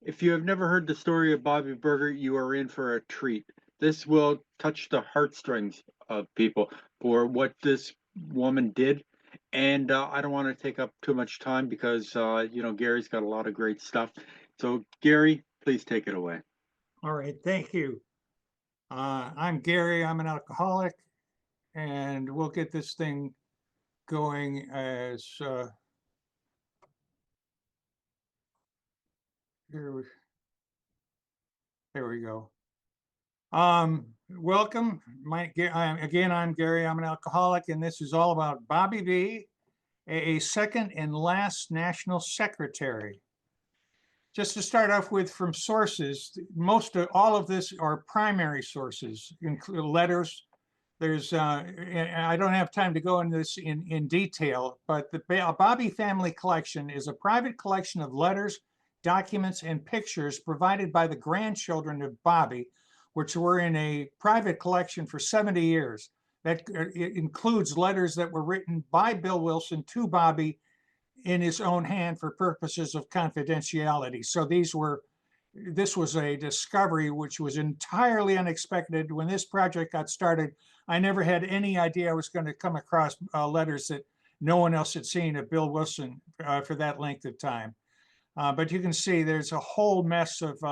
If you have never heard the story of Bobby Burger, you are in for a treat. This will touch the heartstrings of people for what this woman did. And I don't want to take up too much time because, Gary's got a lot of great stuff. So, Gary, please take it away. All right, thank you. I'm Gary. I'm an alcoholic, and we'll get this thing going as here. There we go. Welcome. I'm Gary. I'm an alcoholic, and this is all about Bobbie B, a second and last national secretary. Just to start off with, from sources, most of all of this are primary sources, include letters. There's, I don't have time to go into this in detail, but the Bobbie family collection is a private collection of letters, documents, and pictures provided by the grandchildren of Bobbie, which were in a private collection for 70 years. That it includes letters that were written by Bill Wilson to Bobbie in his own hand for purposes of confidentiality. So this was a discovery which was entirely unexpected. When this project got started, I never had any idea I was going to come across letters that no one else had seen of Bill Wilson for that length of time. But you can see there's a whole mess of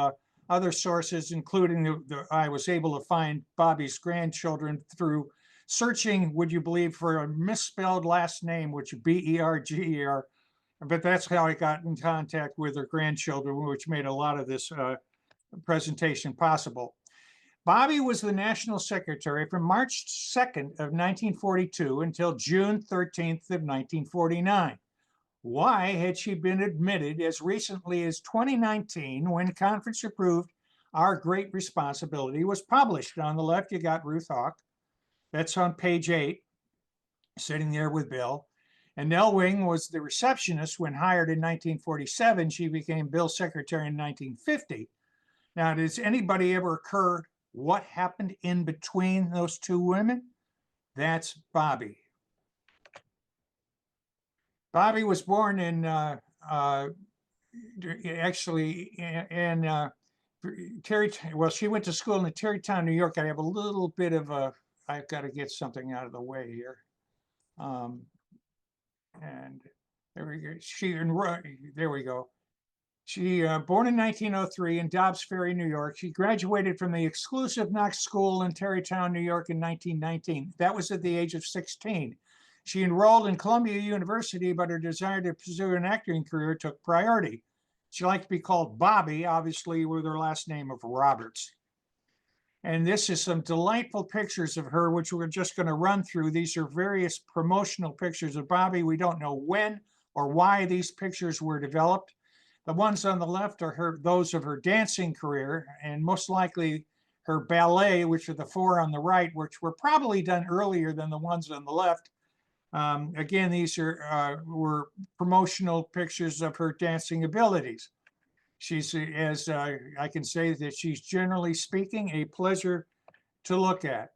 other sources, including I was able to find Bobbie's grandchildren through searching, would you believe, for a misspelled last name, which Berger. But that's how I got in contact with her grandchildren, which made a lot of this presentation possible. Bobbie was the national secretary from March 2nd of 1942 until June 13th of 1949. Why had she been admitted as recently as 2019 when conference approved Our Great Responsibility was published? On the left, you got Ruth Hawk. That's on page 8, sitting there with Bill. And Nell Wing was the receptionist when hired in 1947. She became Bill's secretary in 1950. Now, does anybody ever occur what happened in between those two women? That's Bobbie. Bobbie was born in Terry. Well, she went to school in Terrytown, New York. I have a little bit of I've got to get something out of the way here. And there we go. There we go. She born in 1903 in Dobbs Ferry, New York. She graduated from the exclusive Knox School in Terrytown, New York in 1919. That was at the age of 16. She enrolled in Columbia University, but her desire to pursue an acting career took priority. She liked to be called Bobbie, obviously with her last name of Roberts. And this is some delightful pictures of her, which we're just going to run through. These are various promotional pictures of Bobbie. We don't know when or why these pictures were developed. The ones on the left are those of her dancing career, and most likely her ballet, which are the four on the right, which were probably done earlier than the ones on the left. Again, these were promotional pictures of her dancing abilities. She's, as I can say, that she's generally speaking a pleasure to look at.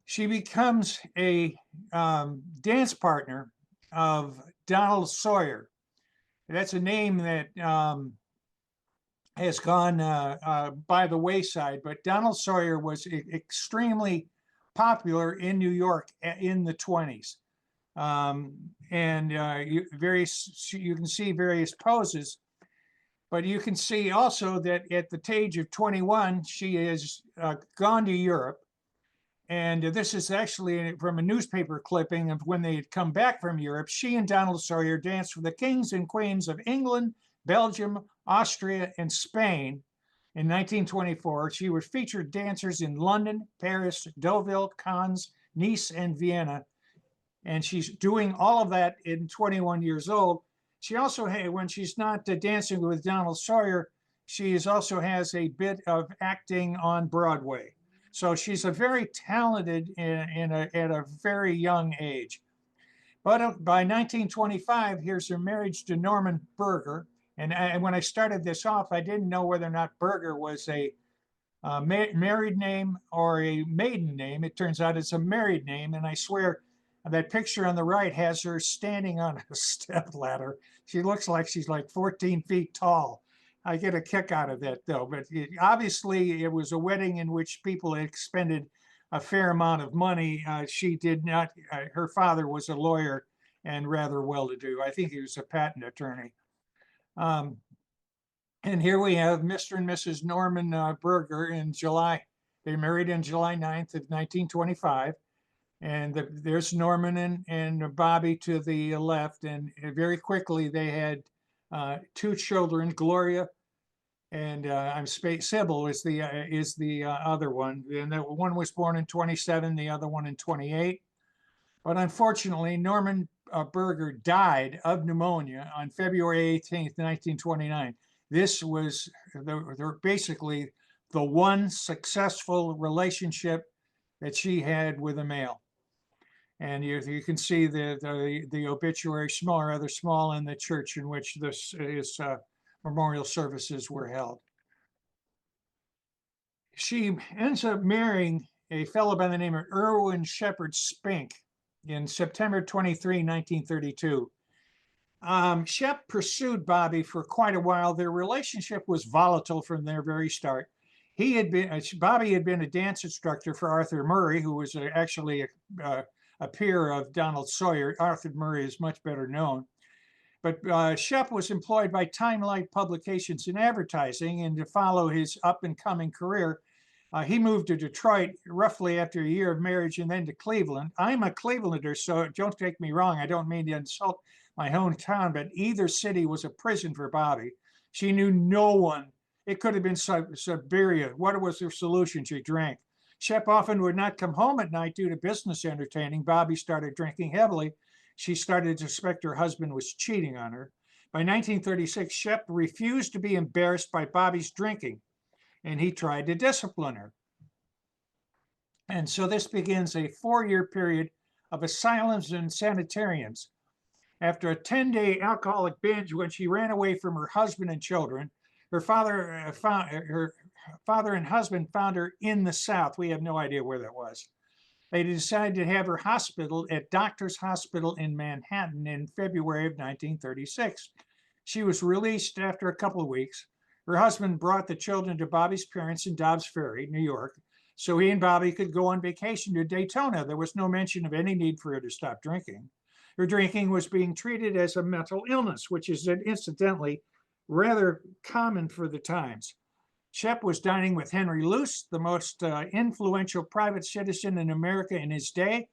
She becomes a dance partner of Donald Sawyer. That's a name that has gone by the wayside, but Donald Sawyer was extremely popular in New York in the 20s. And you can see various poses, but you can see also that at the age of 21, she has gone to Europe. And this is actually from a newspaper clipping of when they had come back from Europe. She and Donald Sawyer danced for the kings and queens of England, Belgium, Austria, and Spain. In 1924, she was featured dancers in London, Paris, Deauville, Cannes, Nice, and Vienna. And she's doing all of that in 21 years old. She also, when she's not dancing with Donald Sawyer, she also has a bit of acting on Broadway. So she's a very talented at a very young age. But by 1925, here's her marriage to Norman Berger. And when I started this off, I didn't know whether or not Berger was a married name or a maiden name. It turns out it's a married name. And I swear that picture on the right has her standing on a step ladder. She looks like she's like 14 feet tall. I get a kick out of that though, but obviously it was a wedding in which people expended a fair amount of money. She did not, her father was a lawyer and rather well-to-do. I think he was a patent attorney. Um, and here we have Mr. and Mrs. Norman Berger in July. They married in July 9th of 1925. And there's Norman and Bobbie to the left. And very quickly they had two children, Gloria and Sybil is the other one. And that one was born in 27, the other one in 28. But unfortunately, Norman Berger died of pneumonia on February 18th, 1929. This was basically the one successful relationship that she had with a male. And you can see the obituary, small, rather small, in the church in which this is memorial services were held. She ends up marrying a fellow by the name of Irwin Shepard Spink in September 23, 1932. Shep pursued Bobbie for quite a while. Their relationship was volatile from their very start. Bobbie had been a dance instructor for Arthur Murray, who was actually a peer of Donald Sawyer. Arthur Murray is much better known. But Shep was employed by Time Light Publications in advertising, and to follow his up-and-coming career, he moved to Detroit roughly after a year of marriage and then to Cleveland. I'm a Clevelander, so don't take me wrong. I don't mean to insult my hometown, but either city was a prison for Bobbie. She knew no one. It could have been Siberia. What was her solution? She drank. Shep often would not come home at night due to business entertaining. Bobbie started drinking heavily. She started to suspect her husband was cheating on her. By 1936, Shep refused to be embarrassed by Bobbie's drinking, and he tried to discipline her. And so this begins a 4-year period of asylums and sanitariums. After a 10-day alcoholic binge, when she ran away from her husband and children, her father and husband found her in the South. We have no idea where that was. They decided to have her hospital at Doctors Hospital in Manhattan in February of 1936. She was released after a couple of weeks. Her husband brought the children to Bobbie's parents in Dobbs Ferry, New York, so he and Bobbie could go on vacation to Daytona. There was no mention of any need for her to stop drinking. Her drinking was being treated as a mental illness, which is incidentally rather common for the times. Shep was dining with Henry Luce, the most influential private citizen in America in his day.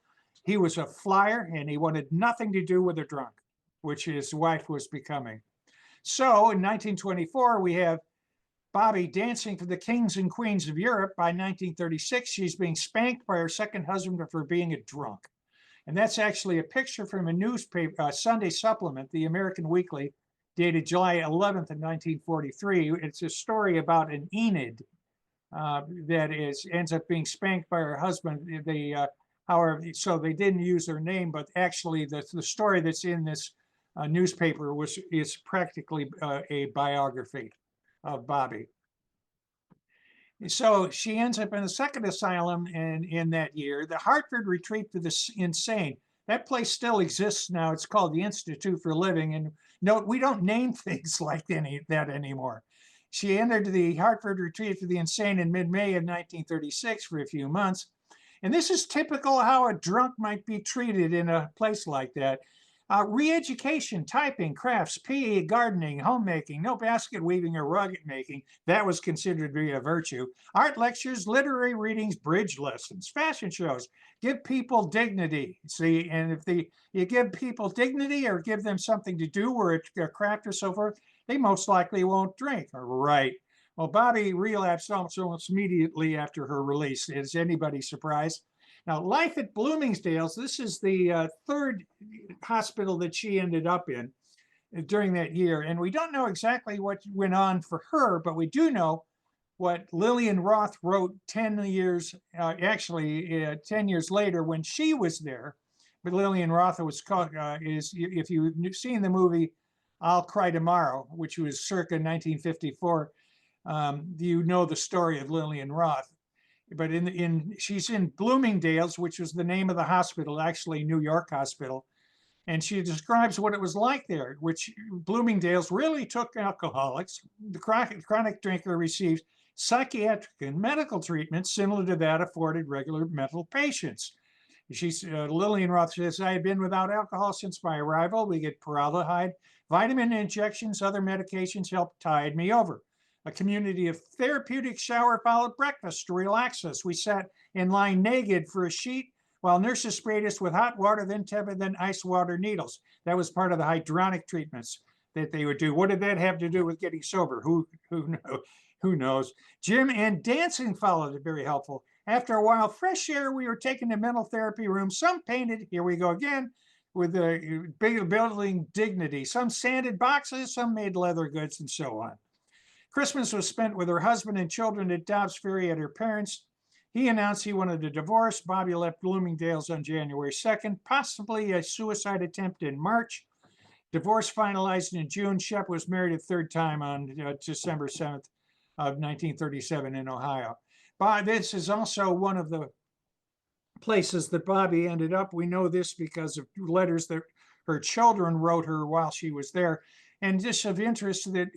He was a flyer and he wanted nothing to do with a drunk, which his wife was becoming. So in 1924, we have Bobbie dancing for the kings and queens of Europe. By 1936, she's being spanked by her second husband for being a drunk. And that's actually a picture from a newspaper, Sunday supplement, the American Weekly, dated July 11th of 1943. It's a story about an Enid that ends up being spanked by her husband. However, so they didn't use her name, but actually the story that's in this newspaper is practically a biography of Bobbie. So she ends up in the second asylum in that year, the Hartford Retreat for the Insane. That place still exists now. It's called the Institute for Living. And note, we don't name things like that anymore. She entered the Hartford Retreat for the Insane in mid-May of 1936 for a few months. And this is typical how a drunk might be treated in a place like that. Re-education, typing, crafts, PE, gardening, homemaking, no basket weaving or rug making. That was considered to be a virtue. Art lectures, literary readings, bridge lessons, fashion shows. Give people dignity. See, and if you give people dignity or give them something to do or a craft or so forth, they most likely won't drink. Right. Well, Bobbie relapsed almost immediately after her release. Is anybody surprised? Now, life at Bloomingdale's, this is the third hospital that she ended up in during that year. And we don't know exactly what went on for her, but we do know what Lillian Roth wrote 10 years, 10 years later when she was there. But Lillian Roth was called, if you've seen the movie I'll Cry Tomorrow, which was circa 1954, you know the story of Lillian Roth. But she's in Bloomingdale's, which was the name of the hospital, actually New York Hospital. And she describes what it was like there, which Bloomingdale's really took alcoholics. The chronic drinker receives psychiatric and medical treatment similar to that afforded regular mental patients. Lillian Roth says, I had been without alcohol since my arrival. We get formaldehyde, vitamin injections, other medications helped tide me over. A community of therapeutic shower followed breakfast to relax us. We sat in line naked for a sheet while nurses sprayed us with hot water, then tepid, then ice water needles. That was part of the hydronic treatments that they would do. What did that have to do with getting sober? Who knows? Gym and dancing followed it, very helpful. After a while, fresh air, we were taken to mental therapy rooms. Some painted, here we go again, with a building dignity. Some sanded boxes, some made leather goods, and so on. Christmas was spent with her husband and children at Dobbs Ferry at her parents'. He announced he wanted a divorce. Bobbie left Bloomingdale's on January 2nd, possibly a suicide attempt in March. Divorce finalized in June. Shep was married a third time on December 7th of 1937 in Ohio. This is also one of the places that Bobbie ended up. We know this because of letters that her children wrote her while she was there. And just of interest that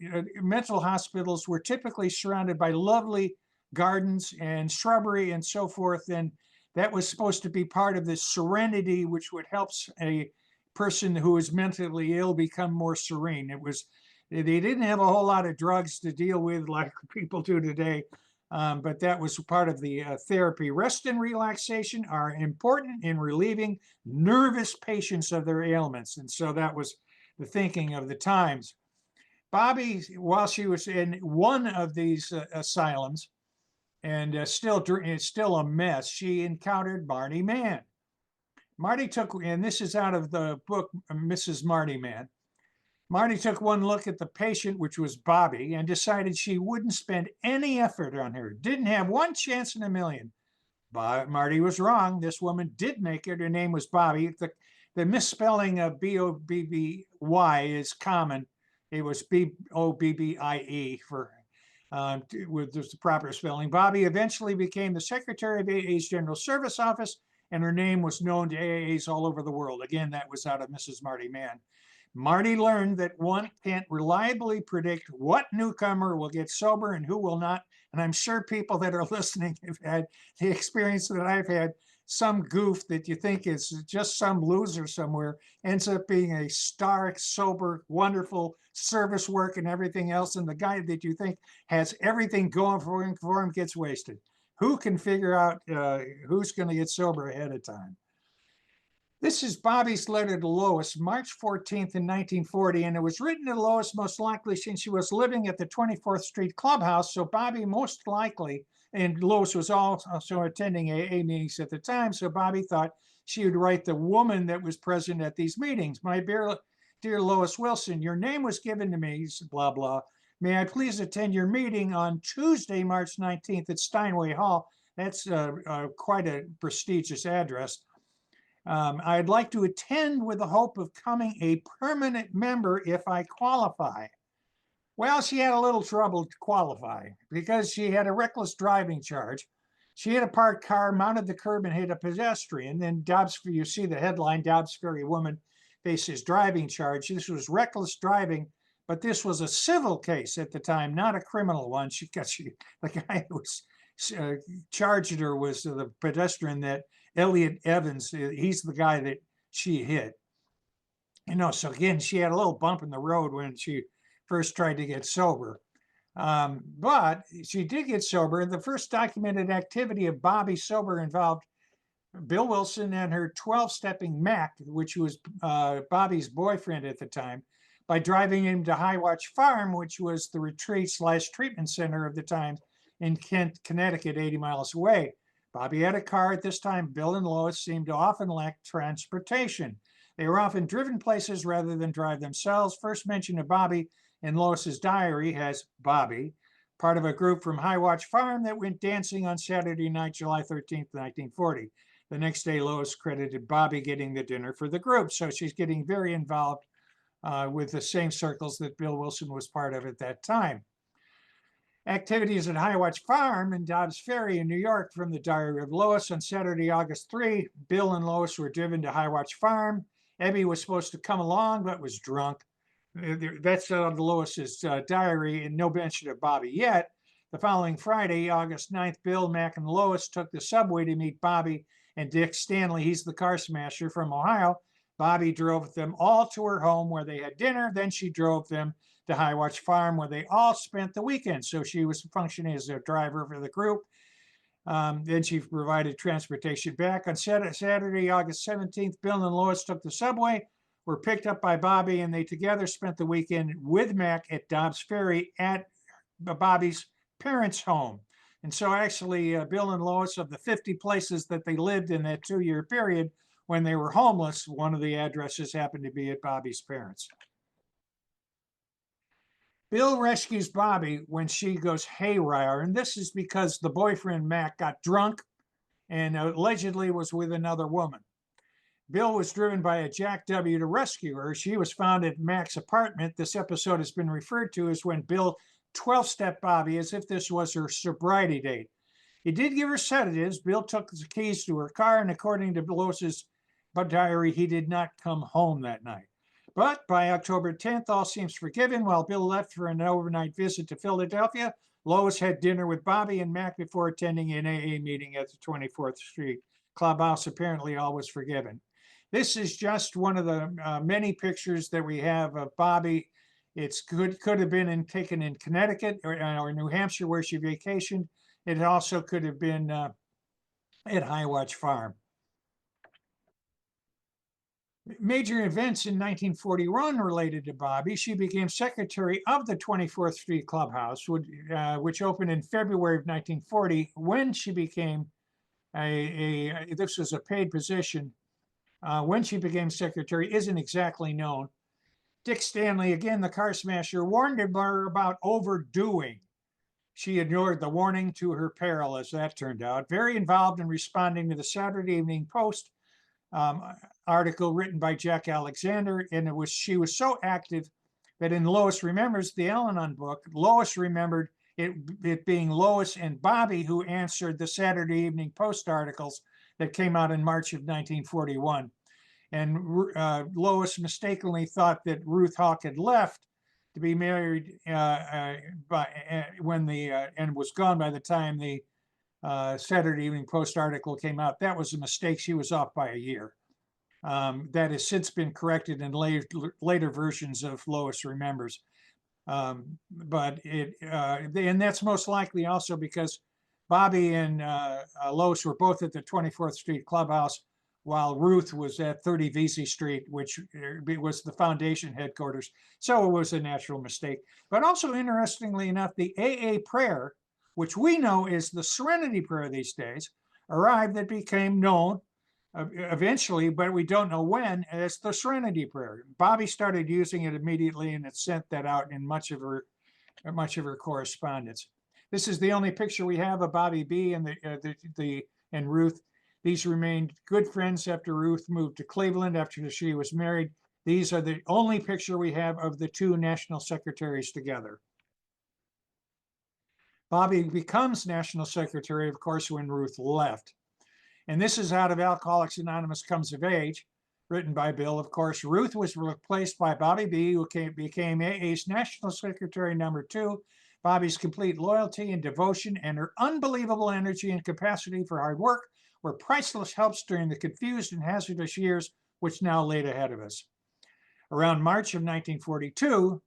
mental hospitals were typically surrounded by lovely gardens and shrubbery and so forth. And that was supposed to be part of this serenity, which would help a person who is mentally ill become more serene. They didn't have a whole lot of drugs to deal with like people do today. But that was part of the therapy. Rest and relaxation are important in relieving nervous patients of their ailments. And so that was the thinking of the times. Bobbie, while she was in one of these asylums, and it's still a mess, she encountered Marty Mann. Marty took, and this is out of the book, Mrs. Marty Mann. Marty took one look at the patient, which was Bobbie, and decided she wouldn't spend any effort on her. Didn't have one chance in a million. But Marty was wrong. This woman did make it. Her name was Bobbie. The misspelling of B-O-B-B-Y is common. It was B-O-B-B-I-E with the proper spelling. Bobbie eventually became the secretary of A.A.s General Service Office, and her name was known to A.A.s all over the world. Again, that was out of Mrs. Marty Mann. Marty learned that one can't reliably predict what newcomer will get sober and who will not. And I'm sure people that are listening have had the experience that I've had. Some goof that you think is just some loser somewhere ends up being a stark, sober, wonderful service work and everything else. And the guy that you think has everything going for him gets wasted. Who can figure out who's going to get sober ahead of time? This is Bobbie's letter to Lois, March 14th in 1940, and it was written to Lois most likely since she was living at the 24th Street Clubhouse, so Bobbie most likely, and Lois was also attending AA meetings at the time, so Bobbie thought she would write the woman that was present at these meetings. My dear Lois Wilson, your name was given to me, blah, blah. May I please attend your meeting on Tuesday, March 19th at Steinway Hall? That's quite a prestigious address. I'd like to attend with the hope of becoming a permanent member if I qualify. Well, she had a little trouble to qualify because she had a reckless driving charge. She hit a parked car, mounted the curb, and hit a pedestrian. Then you see the headline, Dobbs Ferry woman faces driving charge. This was reckless driving, but this was a civil case at the time, not a criminal one. The guy who was charged her was the pedestrian that Elliot Evans, he's the guy that she hit. So again, she had a little bump in the road when she first tried to get sober. But she did get sober. The first documented activity of Bobbie sober involved Bill Wilson and her 12-stepping Mac, which was Bobbie's boyfriend at the time, by driving him to High Watch Farm, which was the retreat/treatment center of the time in Kent, Connecticut, 80 miles away. Bobbie had a car at this time. Bill and Lois seemed to often lack transportation. They were often driven places rather than drive themselves. First mention of Bobbie in Lois's diary has Bobbie, part of a group from High Watch Farm that went dancing on Saturday night, July 13th, 1940. The next day, Lois credited Bobbie getting the dinner for the group. So she's getting very involved with the same circles that Bill Wilson was part of at that time. Activities at High Watch Farm in Dobbs Ferry in New York from the diary of Lois. On Saturday, August 3, Bill and Lois were driven to High Watch Farm. Abby was supposed to come along, but was drunk. That's Lois's diary, and no mention of Bobbie yet. The following Friday, August 9th, Bill, Mac, and Lois took the subway to meet Bobbie and Dick Stanley. He's the car smasher from Ohio. Bobbie drove them all to her home where they had dinner. Then she drove them to High Watch Farm where they all spent the weekend. So she was functioning as a driver for the group. Then she provided transportation back. On Saturday, August 17th, Bill and Lois took the subway, were picked up by Bobbie, and they together spent the weekend with Mac at Dobbs Ferry at Bobbie's parents' home. And so actually, Bill and Lois, of the 50 places that they lived in that 2-year period when they were homeless, one of the addresses happened to be at Bobbie's parents. Bill rescues Bobbie when she goes haywire, and this is because the boyfriend, Mac, got drunk and allegedly was with another woman. Bill was driven by a Jack W. to rescue her. She was found at Mac's apartment. This episode has been referred to as when Bill 12-step Bobbie, as if this was her sobriety date. He did give her sedatives. Bill took the keys to her car, and according to Lois's diary, he did not come home that night. But by October 10th, all seems forgiven. While Bill left for an overnight visit to Philadelphia, Lois had dinner with Bobbie and Mac before attending an AA meeting at the 24th Street Clubhouse. Apparently, all was forgiven. This is just one of the many pictures that we have of Bobbie. It could have been taken in Connecticut or New Hampshire where she vacationed. It also could have been at High Watch Farm. Major events in 1941 related to Bobbie. She became secretary of the 24th Street Clubhouse, which opened in February of 1940. When she became this was a paid position. When she became secretary isn't exactly known. Dick Stanley, again, the car smasher, warned her about overdoing. She ignored the warning to her peril, as that turned out. Very involved in responding to the Saturday Evening Post article written by Jack Alexander, and she was so active that in Lois Remembers, the Al-Anon book, Lois remembered it being Lois and Bobbie who answered the Saturday Evening Post articles that came out in March of 1941. And Lois mistakenly thought that Ruth Hawk had left to be married and was gone by the time the Saturday Evening Post article came out. That was a mistake. She was off by a year. That has since been corrected in later versions of Lois Remembers. And that's most likely also because Bobbie and Lois were both at the 24th Street Clubhouse, while Ruth was at 30 Vesey Street, which was the foundation headquarters. So it was a natural mistake. But also, interestingly enough, the AA prayer, which we know is the Serenity Prayer these days, arrived that became known eventually, but we don't know when, as the Serenity Prayer. Bobbie started using it immediately, and it sent that out in much of her correspondence. This is the only picture we have of Bobbie B and Ruth. These remained good friends after Ruth moved to Cleveland after she was married. These are the only picture we have of the two national secretaries together. Bobbie becomes national secretary, of course, when Ruth left. And this is out of Alcoholics Anonymous Comes of Age, written by Bill. Of course, Ruth was replaced by Bobbie B, who became A.A.s National Secretary #2. Bobbie's complete loyalty and devotion and her unbelievable energy and capacity for hard work were priceless helps during the confused and hazardous years which now laid ahead of us. Around March of 1942,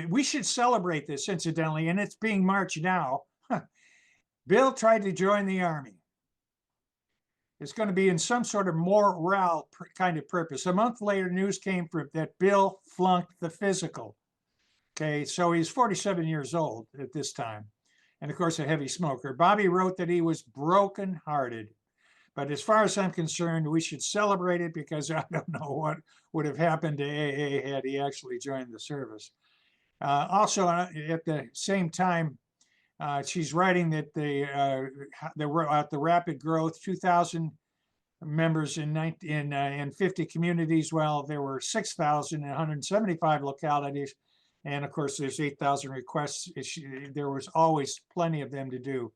we should celebrate this, incidentally, and it's being March now. Bill tried to join the Army. It's going to be in some sort of morale kind of purpose. A month later, news came that Bill flunked the physical. Okay, so he's 47 years old at this time, and of course a heavy smoker. Bobbie wrote that he was brokenhearted. But as far as I'm concerned, we should celebrate it because I don't know what would have happened to AA had he actually joined the service. Also, at the same time, she's writing that the rapid growth, 2,000 members in 50 communities. Well, there were 6,000 in 175 localities. And of course, there's 8,000 requests. There was always plenty of them to do.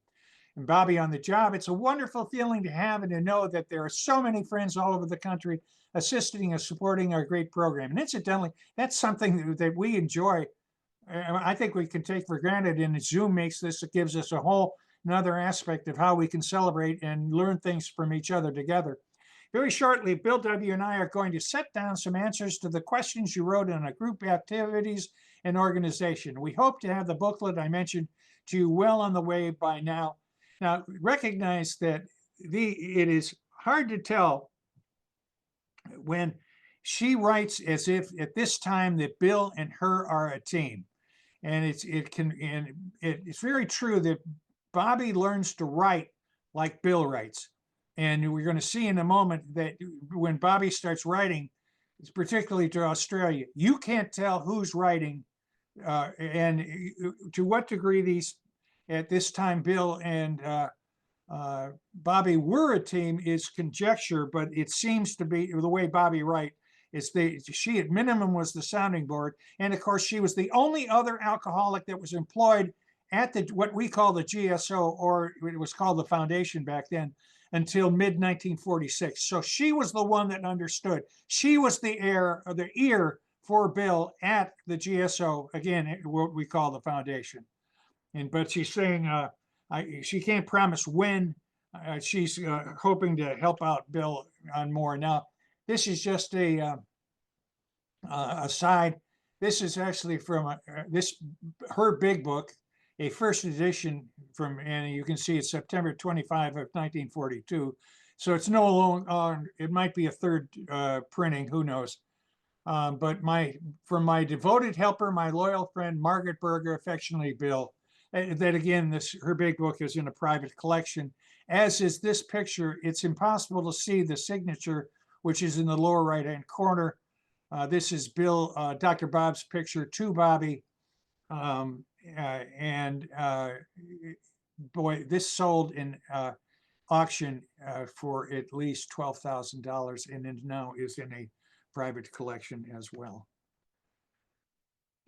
and Bobbie on the job. It's a wonderful feeling to have and to know that there are so many friends all over the country assisting and supporting our great program. And incidentally, that's something that we enjoy. I think we can take for granted, and Zoom makes this, it gives us a whole another aspect of how we can celebrate and learn things from each other together. Very shortly, Bill W. and I are going to set down some answers to the questions you wrote in a group activities and organization. We hope to have the booklet I mentioned to you well on the way by now. Now, recognize that it is hard to tell when she writes as if at this time that Bill and her are a team. And it's very true that Bobbie learns to write like Bill writes. And we're going to see in a moment that when Bobbie starts writing, particularly to Australia, you can't tell who's writing and to what degree these, at this time, Bill and Bobbie were a team is conjecture, but it seems to be the way Bobbie writes. She at minimum was the sounding board. And of course, she was the only other alcoholic that was employed at what we call the GSO, or it was called the foundation back then, until mid 1946. So she was the one that understood. She was the ear for Bill at the GSO, again, what we call the foundation. But she's saying she can't promise when. She's hoping to help out Bill on more. Now, this is just a aside. This is actually from her big book, a first edition from, and you can see it's September 25 of 1942. So it's no longer, it might be a third printing, who knows. But from my devoted helper, my loyal friend, Margaret Berger, affectionately Bill, that again, her big book is in a private collection, as is this picture. It's impossible to see the signature, which is in the lower right-hand corner. This is Bill, Dr. Bob's picture to Bobbie. Boy, this sold in auction for at least $12,000, and it now is in a private collection as well.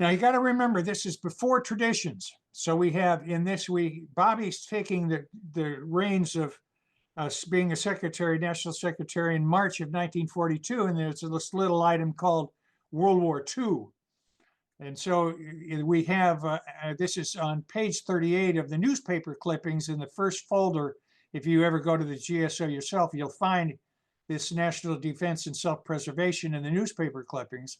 Now, you got to remember, this is before traditions. So we have in this week, Bobbie's taking the reins of being a secretary, national secretary in March of 1942, and there's this little item called World War II. And so we have, this is on page 38 of the newspaper clippings in the first folder. If you ever go to the GSO yourself, you'll find this national defense and self-preservation in the newspaper clippings.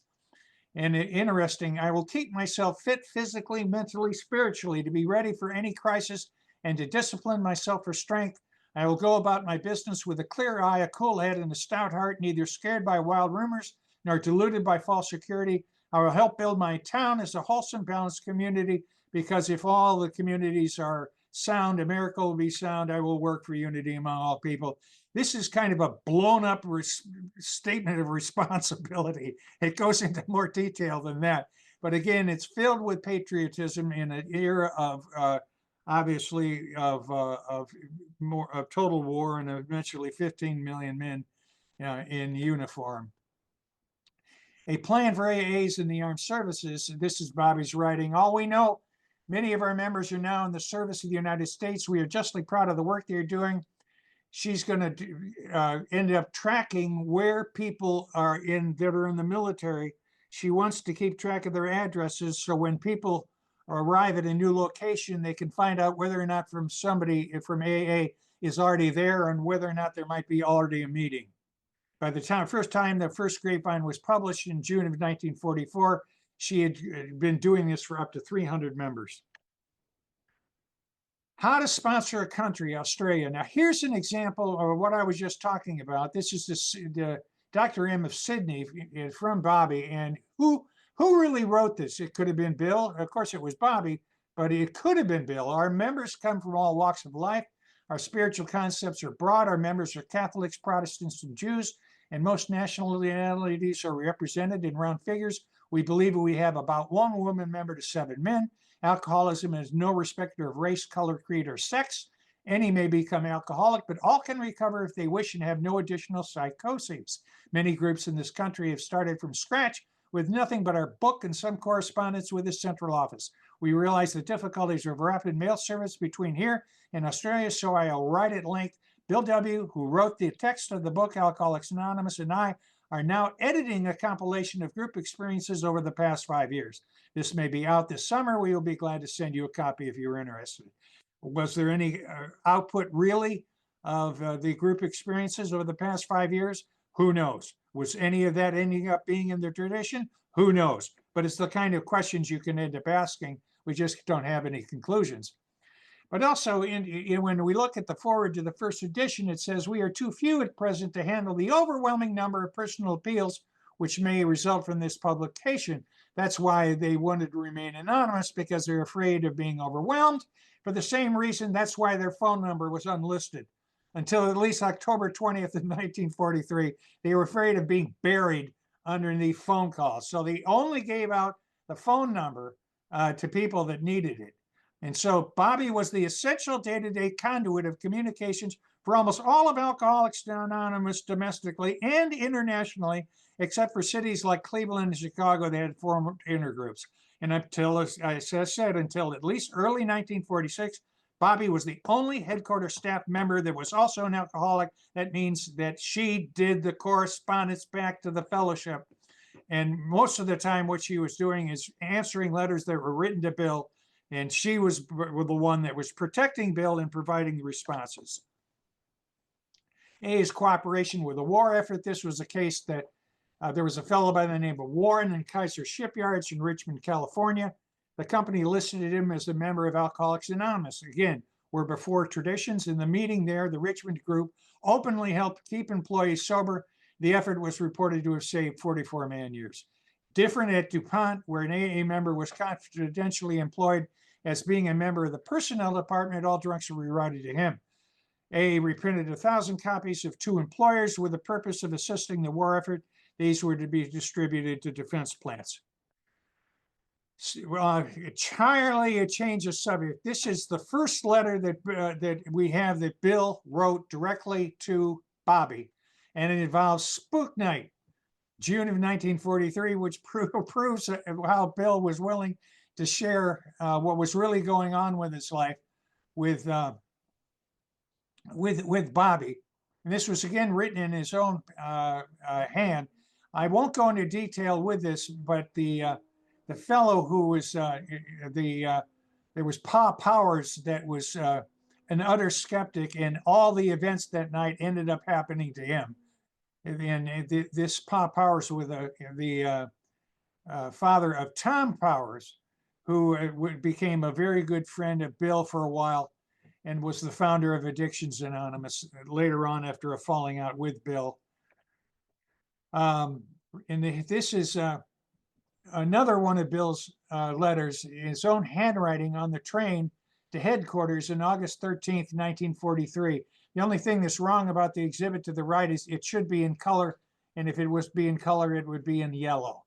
And interesting, I will keep myself fit physically, mentally, spiritually to be ready for any crisis and to discipline myself for strength. I will go about my business with a clear eye, a cool head, and a stout heart, neither scared by wild rumors nor deluded by false security. I will help build my town as a wholesome, balanced community, because if all the communities are sound, America will be sound. I will work for unity among all people. This is kind of a blown up statement of responsibility. It goes into more detail than that. But again, it's filled with patriotism in an era of obviously of total war and eventually 15 million men in uniform. A plan for A.A.s in the armed services. This is Bobbie's writing. All we know, many of our members are now in the service of the United States. We are justly proud of the work they're doing. She's going to end up tracking where people are that are in the military. She wants to keep track of their addresses, so when people arrive at a new location, they can find out whether or not somebody from A.A. is already there and whether or not there might be already a meeting. By the first time the first grapevine was published in June of 1944, she had been doing this for up to 300 members. How to sponsor a country, Australia. Now, here's an example of what I was just talking about. This is the Dr. M of Sydney from Bobbie. And who really wrote this? It could have been Bill. Of course, it was Bobbie, but it could have been Bill. Our members come from all walks of life. Our spiritual concepts are broad. Our members are Catholics, Protestants, and Jews, and most nationalities are represented in round figures. We believe we have about 1 woman member to 7 men. Alcoholism is no respecter of race, color, creed, or sex. Any may become alcoholic, but all can recover if they wish and have no additional psychoses. Many groups in this country have started from scratch with nothing but our book and some correspondence with the central office. We realize the difficulties of rapid mail service between here and Australia, so I'll write at length. Bill W., who wrote the text of the book Alcoholics Anonymous, and I are now editing a compilation of group experiences over the past 5 years. This may be out this summer. We will be glad to send you a copy if you're interested. Was there any output really of the group experiences over the past 5 years? Who knows? Was any of that ending up being in the tradition? Who knows? But it's the kind of questions you can end up asking. We just don't have any conclusions. But also, when we look at the forward to the first edition, it says we are too few at present to handle the overwhelming number of personal appeals which may result from this publication. That's why they wanted to remain anonymous, because they're afraid of being overwhelmed. For the same reason, that's why their phone number was unlisted. Until at least October 20th of 1943, they were afraid of being buried underneath phone calls. So they only gave out the phone number to people that needed it. And so Bobbie was the essential day-to-day conduit of communications for almost all of Alcoholics Anonymous domestically and internationally, except for cities like Cleveland and Chicago that had formed intergroups. And until, as I said, until at least early 1946, Bobbie was the only headquarters staff member that was also an alcoholic. That means that she did the correspondence back to the fellowship. And most of the time, what she was doing is answering letters that were written to Bill. And she was the one that was protecting Bill and providing the responses. A.A.'s cooperation with the war effort. This was a case that there was a fellow by the name of Warren in Kaiser Shipyards in Richmond, California. The company listed him as a member of Alcoholics Anonymous. Again, we're before traditions. In the meeting there, the Richmond group openly helped keep employees sober. The effort was reported to have saved 44 man-years. Different at DuPont, where an AA member was confidentially employed as being a member of the personnel department, all drunks were rerouted to him. AA reprinted 1,000 copies of 2 employers with the purpose of assisting the war effort. These were to be distributed to defense plants. Entirely a change of subject. This is the first letter that we have that Bill wrote directly to Bobbie, and it involves Spook Night, June of 1943, which proves how Bill was willing to share what was really going on with his life with Bobbie. And this was again written in his own hand. I won't go into detail with this, but the fellow who was there was Pa Powers that was an utter skeptic, and all the events that night ended up happening to him. And this Pa Powers was the father of Tom Powers, who became a very good friend of Bill for a while and was the founder of Addictions Anonymous later on after a falling out with Bill. And this is another one of Bill's letters, his own handwriting on the train to headquarters on August 13th, 1943. The only thing that's wrong about the exhibit to the right is it should be in color. And if it was be in color, it would be in yellow.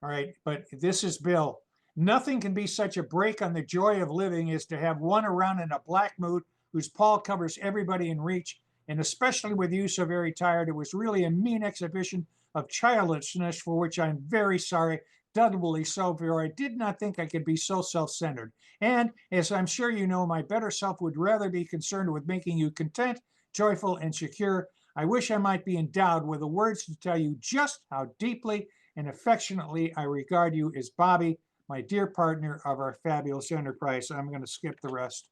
All right, but this is Bill. Nothing can be such a break on the joy of living as to have one around in a black mood whose pall covers everybody in reach, and especially with you so very tired. It was really a mean exhibition of childishness for which I'm very sorry, doubly so, for I did not think I could be so self-centered. And as I'm sure you know, my better self would rather be concerned with making you content, joyful, and secure. I wish I might be endowed with the words to tell you just how deeply and affectionately I regard you as Bobbie, my dear partner of our fabulous enterprise. I'm going to skip the rest.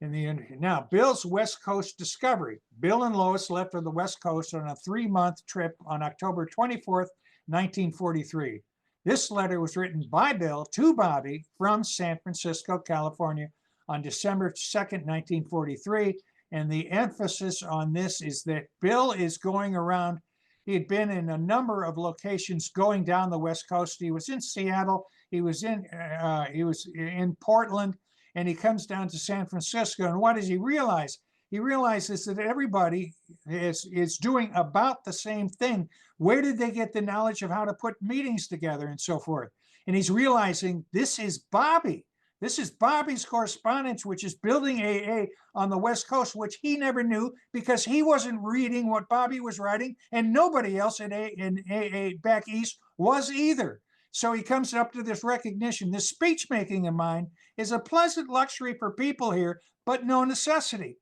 In the end, now, Bill's West Coast discovery. Bill and Lois left for the West Coast on a 3-month trip on October 24th, 1943. This letter was written by Bill to Bobbie from San Francisco, California on December 2nd, 1943. And the emphasis on this is that Bill is going around. He had been in a number of locations going down the West Coast. He was in Seattle. He was in Portland, and he comes down to San Francisco. And what does he realize? He realizes that everybody is doing about the same thing. Where did they get the knowledge of how to put meetings together and so forth? And he's realizing this is Bobbie. This is Bobbie's correspondence, which is building AA on the West Coast, which he never knew because he wasn't reading what Bobbie was writing, and nobody else in AA back east was either. So he comes up to this recognition. This speech making of mine is a pleasant luxury for people here, but no necessity.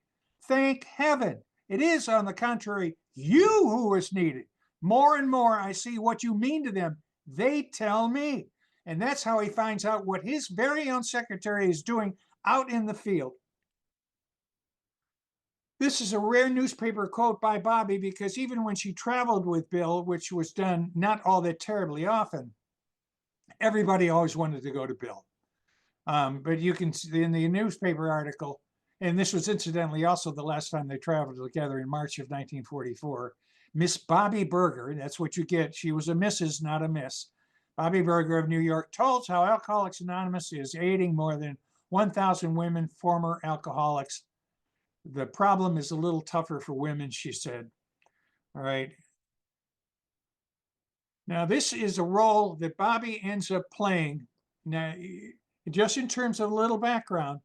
Thank heaven. It is, on the contrary, you who is needed. More and more, I see what you mean to them. They tell me. And that's how he finds out what his very own secretary is doing out in the field. This is a rare newspaper quote by Bobbie, because even when she traveled with Bill, which was done not all that terribly often, everybody always wanted to go to Bill. But you can see in the newspaper article, and this was incidentally also the last time they traveled together in March of 1944, Miss Bobbie Berger, that's what you get. She was a Mrs., not a Miss. Bobbie Berger of New York tells how Alcoholics Anonymous is aiding more than 1,000 women, former alcoholics. The problem is a little tougher for women, she said. All right. Now, this is a role that Bobbie ends up playing. Now, just in terms of a little background,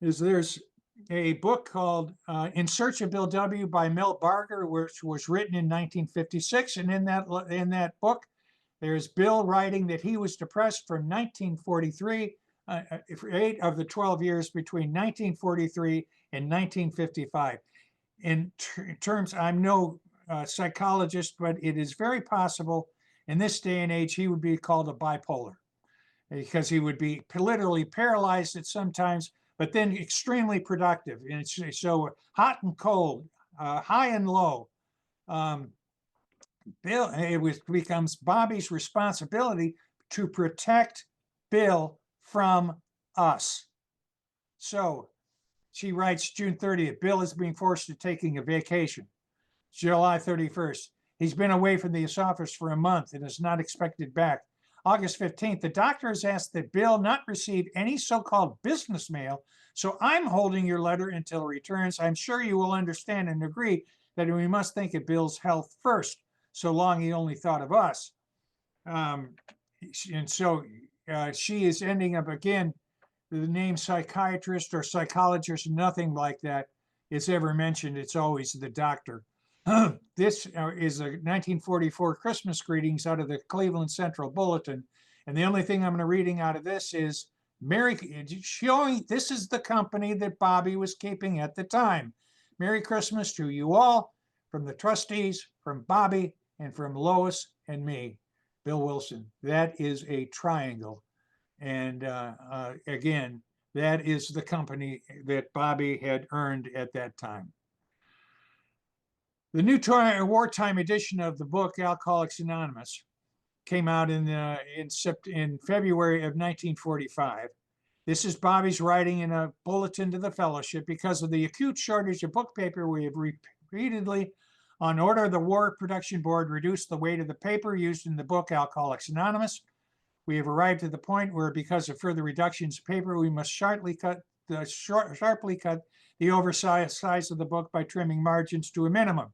is there's a book called In Search of Bill W. by Mel Barger, which was written in 1956. And in that book, there's Bill writing that he was depressed from 1943, 8 of the 12 years between 1943 and 1955. In terms, I'm no psychologist, but it is very possible in this day and age he would be called a bipolar, because he would be literally paralyzed at some times, but then extremely productive. And so hot and cold, high and low. Bill, becomes Bobbie's responsibility to protect Bill from us. So she writes June 30th, Bill is being forced to taking a vacation. July 31st, he's been away from the office for a month and is not expected back. August 15th, the doctor has asked that Bill not receive any so-called business mail, so I'm holding your letter until it returns. I'm sure you will understand and agree that we must think of Bill's health first, so long he only thought of us. And so she is ending up again, the name psychiatrist or psychologist, nothing like that is ever mentioned. It's always the doctor. This is a 1944 Christmas greetings out of the Cleveland Central Bulletin. And the only thing I'm reading out of this is showing this is the company that Bobbie was keeping at the time. Merry Christmas to you all, from the trustees, from Bobbie, and from Lois and me, Bill Wilson. That is a triangle. And again, that is the company that Bobbie had earned at that time. The new wartime edition of the book Alcoholics Anonymous came out in February of 1945. This is Bobbie's writing in a bulletin to the fellowship. Because of the acute shortage of book paper, we have repeatedly, on order of the War Production Board, reduced the weight of the paper used in the book Alcoholics Anonymous. We have arrived at the point where, because of further reductions of paper, we must sharply cut the oversized size of the book by trimming margins to a minimum.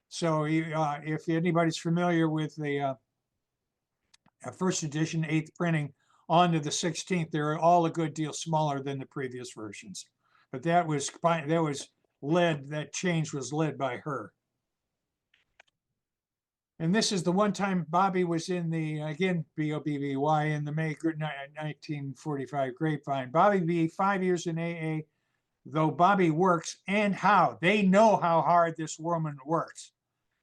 So if anybody's familiar with the first edition, 8th printing, on to the 16th, they're all a good deal smaller than the previous versions. But that change was led by her. And this is the one time Bobbie was in the, again, B-O-B-B-Y, in the May 1945 Grapevine. Bobbie B, 5 years in AA, though Bobbie works, and how. They know how hard this woman works.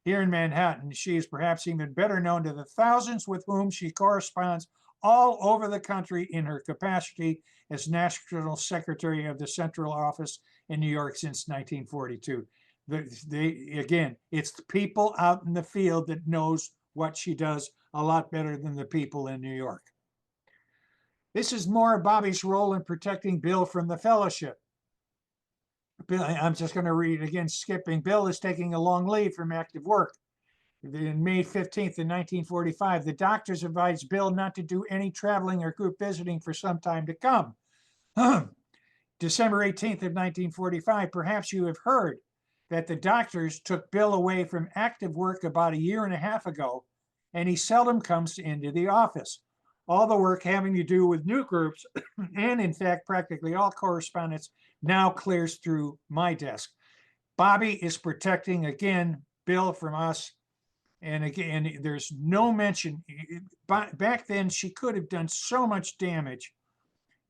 Here in Manhattan, she is perhaps even better known to the thousands with whom she corresponds all over the country in her capacity as National Secretary of the Central Office in New York since 1942. Again, it's the people out in the field that knows what she does a lot better than the people in New York. This is more of Bobbie's role in protecting Bill from the fellowship. Bill, I'm just going to read again, skipping. Bill is taking a long leave from active work. In May 15th in 1945, the doctors advised Bill not to do any traveling or group visiting for some time to come. December 18th of 1945, perhaps you have heard that the doctors took Bill away from active work about a year and a half ago, and he seldom comes into the office. All the work having to do with new groups, and in fact, practically all correspondence, now clears through my desk. Bobbie is protecting, again, Bill from us. And again, there's no mention. Back then, she could have done so much damage.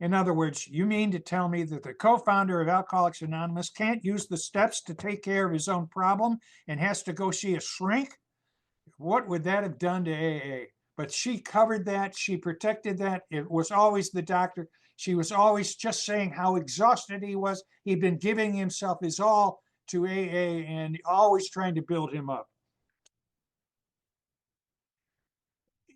In other words, you mean to tell me that the co-founder of Alcoholics Anonymous can't use the steps to take care of his own problem and has to go see a shrink? What would that have done to AA? But she covered that. She protected that. It was always the doctor. She was always just saying how exhausted he was. He'd been giving himself his all to AA and always trying to build him up.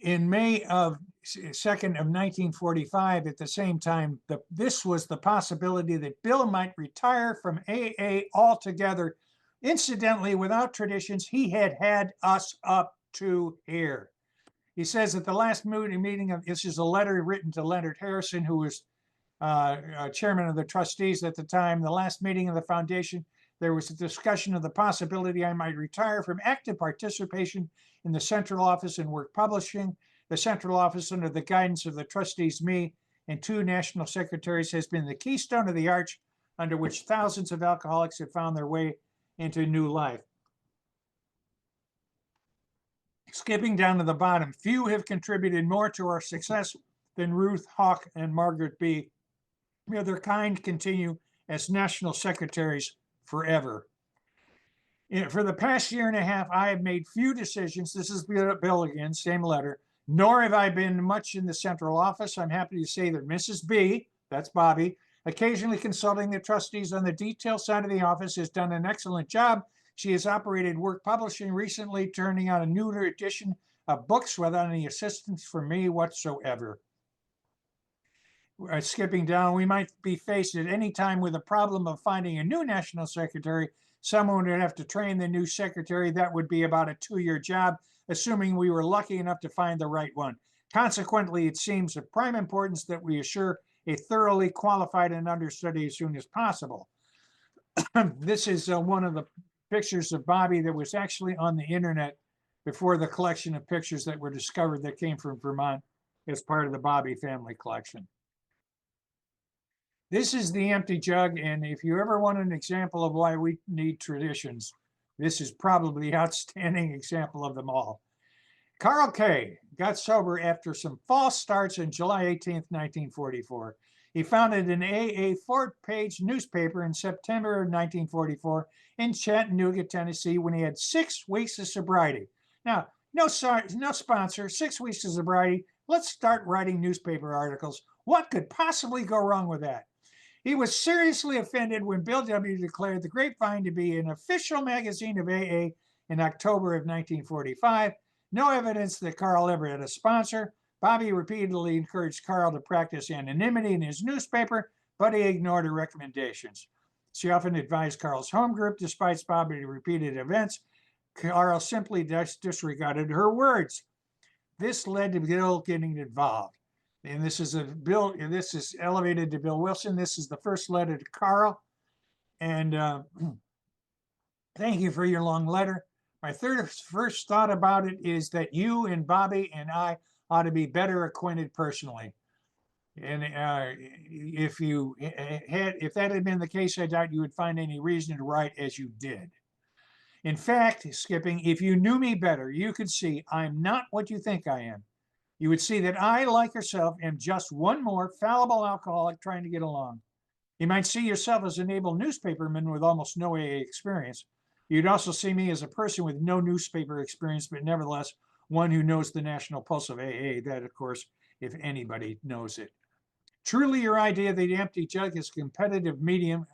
In May of 2nd of 1945, at the same time, this was the possibility that Bill might retire from AA altogether. Incidentally, without traditions, he had us up to here. He says at the last meeting of, this is a letter written to Leonard Harrison, who was chairman of the trustees at the time, the last meeting of the foundation, there was a discussion of the possibility I might retire from active participation in the central office and work publishing. The central office, under the guidance of the trustees, me, and 2 national secretaries, has been the keystone of the arch under which thousands of alcoholics have found their way into new life. Skipping down to the bottom, few have contributed more to our success than Ruth, Hawk, and Margaret B. May their kind continue as national secretaries forever. For the past year and a half, I have made few decisions. This is Bill again, same letter. Nor have I been much in the central office. I'm happy to say that Mrs. B, that's Bobbie, occasionally consulting the trustees on the detail side of the office, has done an excellent job. She has operated work publishing recently, turning out a new edition of books without any assistance from me whatsoever. Skipping down, we might be faced at any time with a problem of finding a new national secretary. Someone would have to train the new secretary. That would be about a 2-year job, assuming we were lucky enough to find the right one. Consequently, it seems of prime importance that we assure a thoroughly qualified and understudy as soon as possible. This is one of the pictures of Bobbie that was actually on the internet before the collection of pictures that were discovered that came from Vermont as part of the Bobbie family collection. This is the Empty Jug, and if you ever want an example of why we need traditions, this is probably the outstanding example of them all. Carl K. got sober after some false starts on July 18th, 1944. He founded an AA 4-page newspaper in September of 1944 in Chattanooga, Tennessee, when he had 6 weeks of sobriety. Now, no sponsor, 6 weeks of sobriety. Let's start writing newspaper articles. What could possibly go wrong with that? He was seriously offended when Bill W. declared the Grapevine to be an official magazine of AA in October of 1945. No evidence that Carl ever had a sponsor. Bobbie repeatedly encouraged Carl to practice anonymity in his newspaper, but he ignored her recommendations. She often advised Carl's home group, despite Bobbie's repeated events. Carl simply disregarded her words. This led to Bill getting involved. And this is this is elevated to Bill Wilson. This is the first letter to Carl. And thank you for your long letter. My first thought about it is that you and Bobbie and I ought to be better acquainted personally. And if that had been the case, I doubt you would find any reason to write as you did. In fact, Skipping, if you knew me better, you could see I'm not what you think I am. You would see that I, like yourself, am just one more fallible alcoholic trying to get along. You might see yourself as an able newspaperman with almost no AA experience. You'd also see me as a person with no newspaper experience, but nevertheless, one who knows the national pulse of AA. That, of course, if anybody knows it. Truly, your idea that the Empty Jug is a competitive medium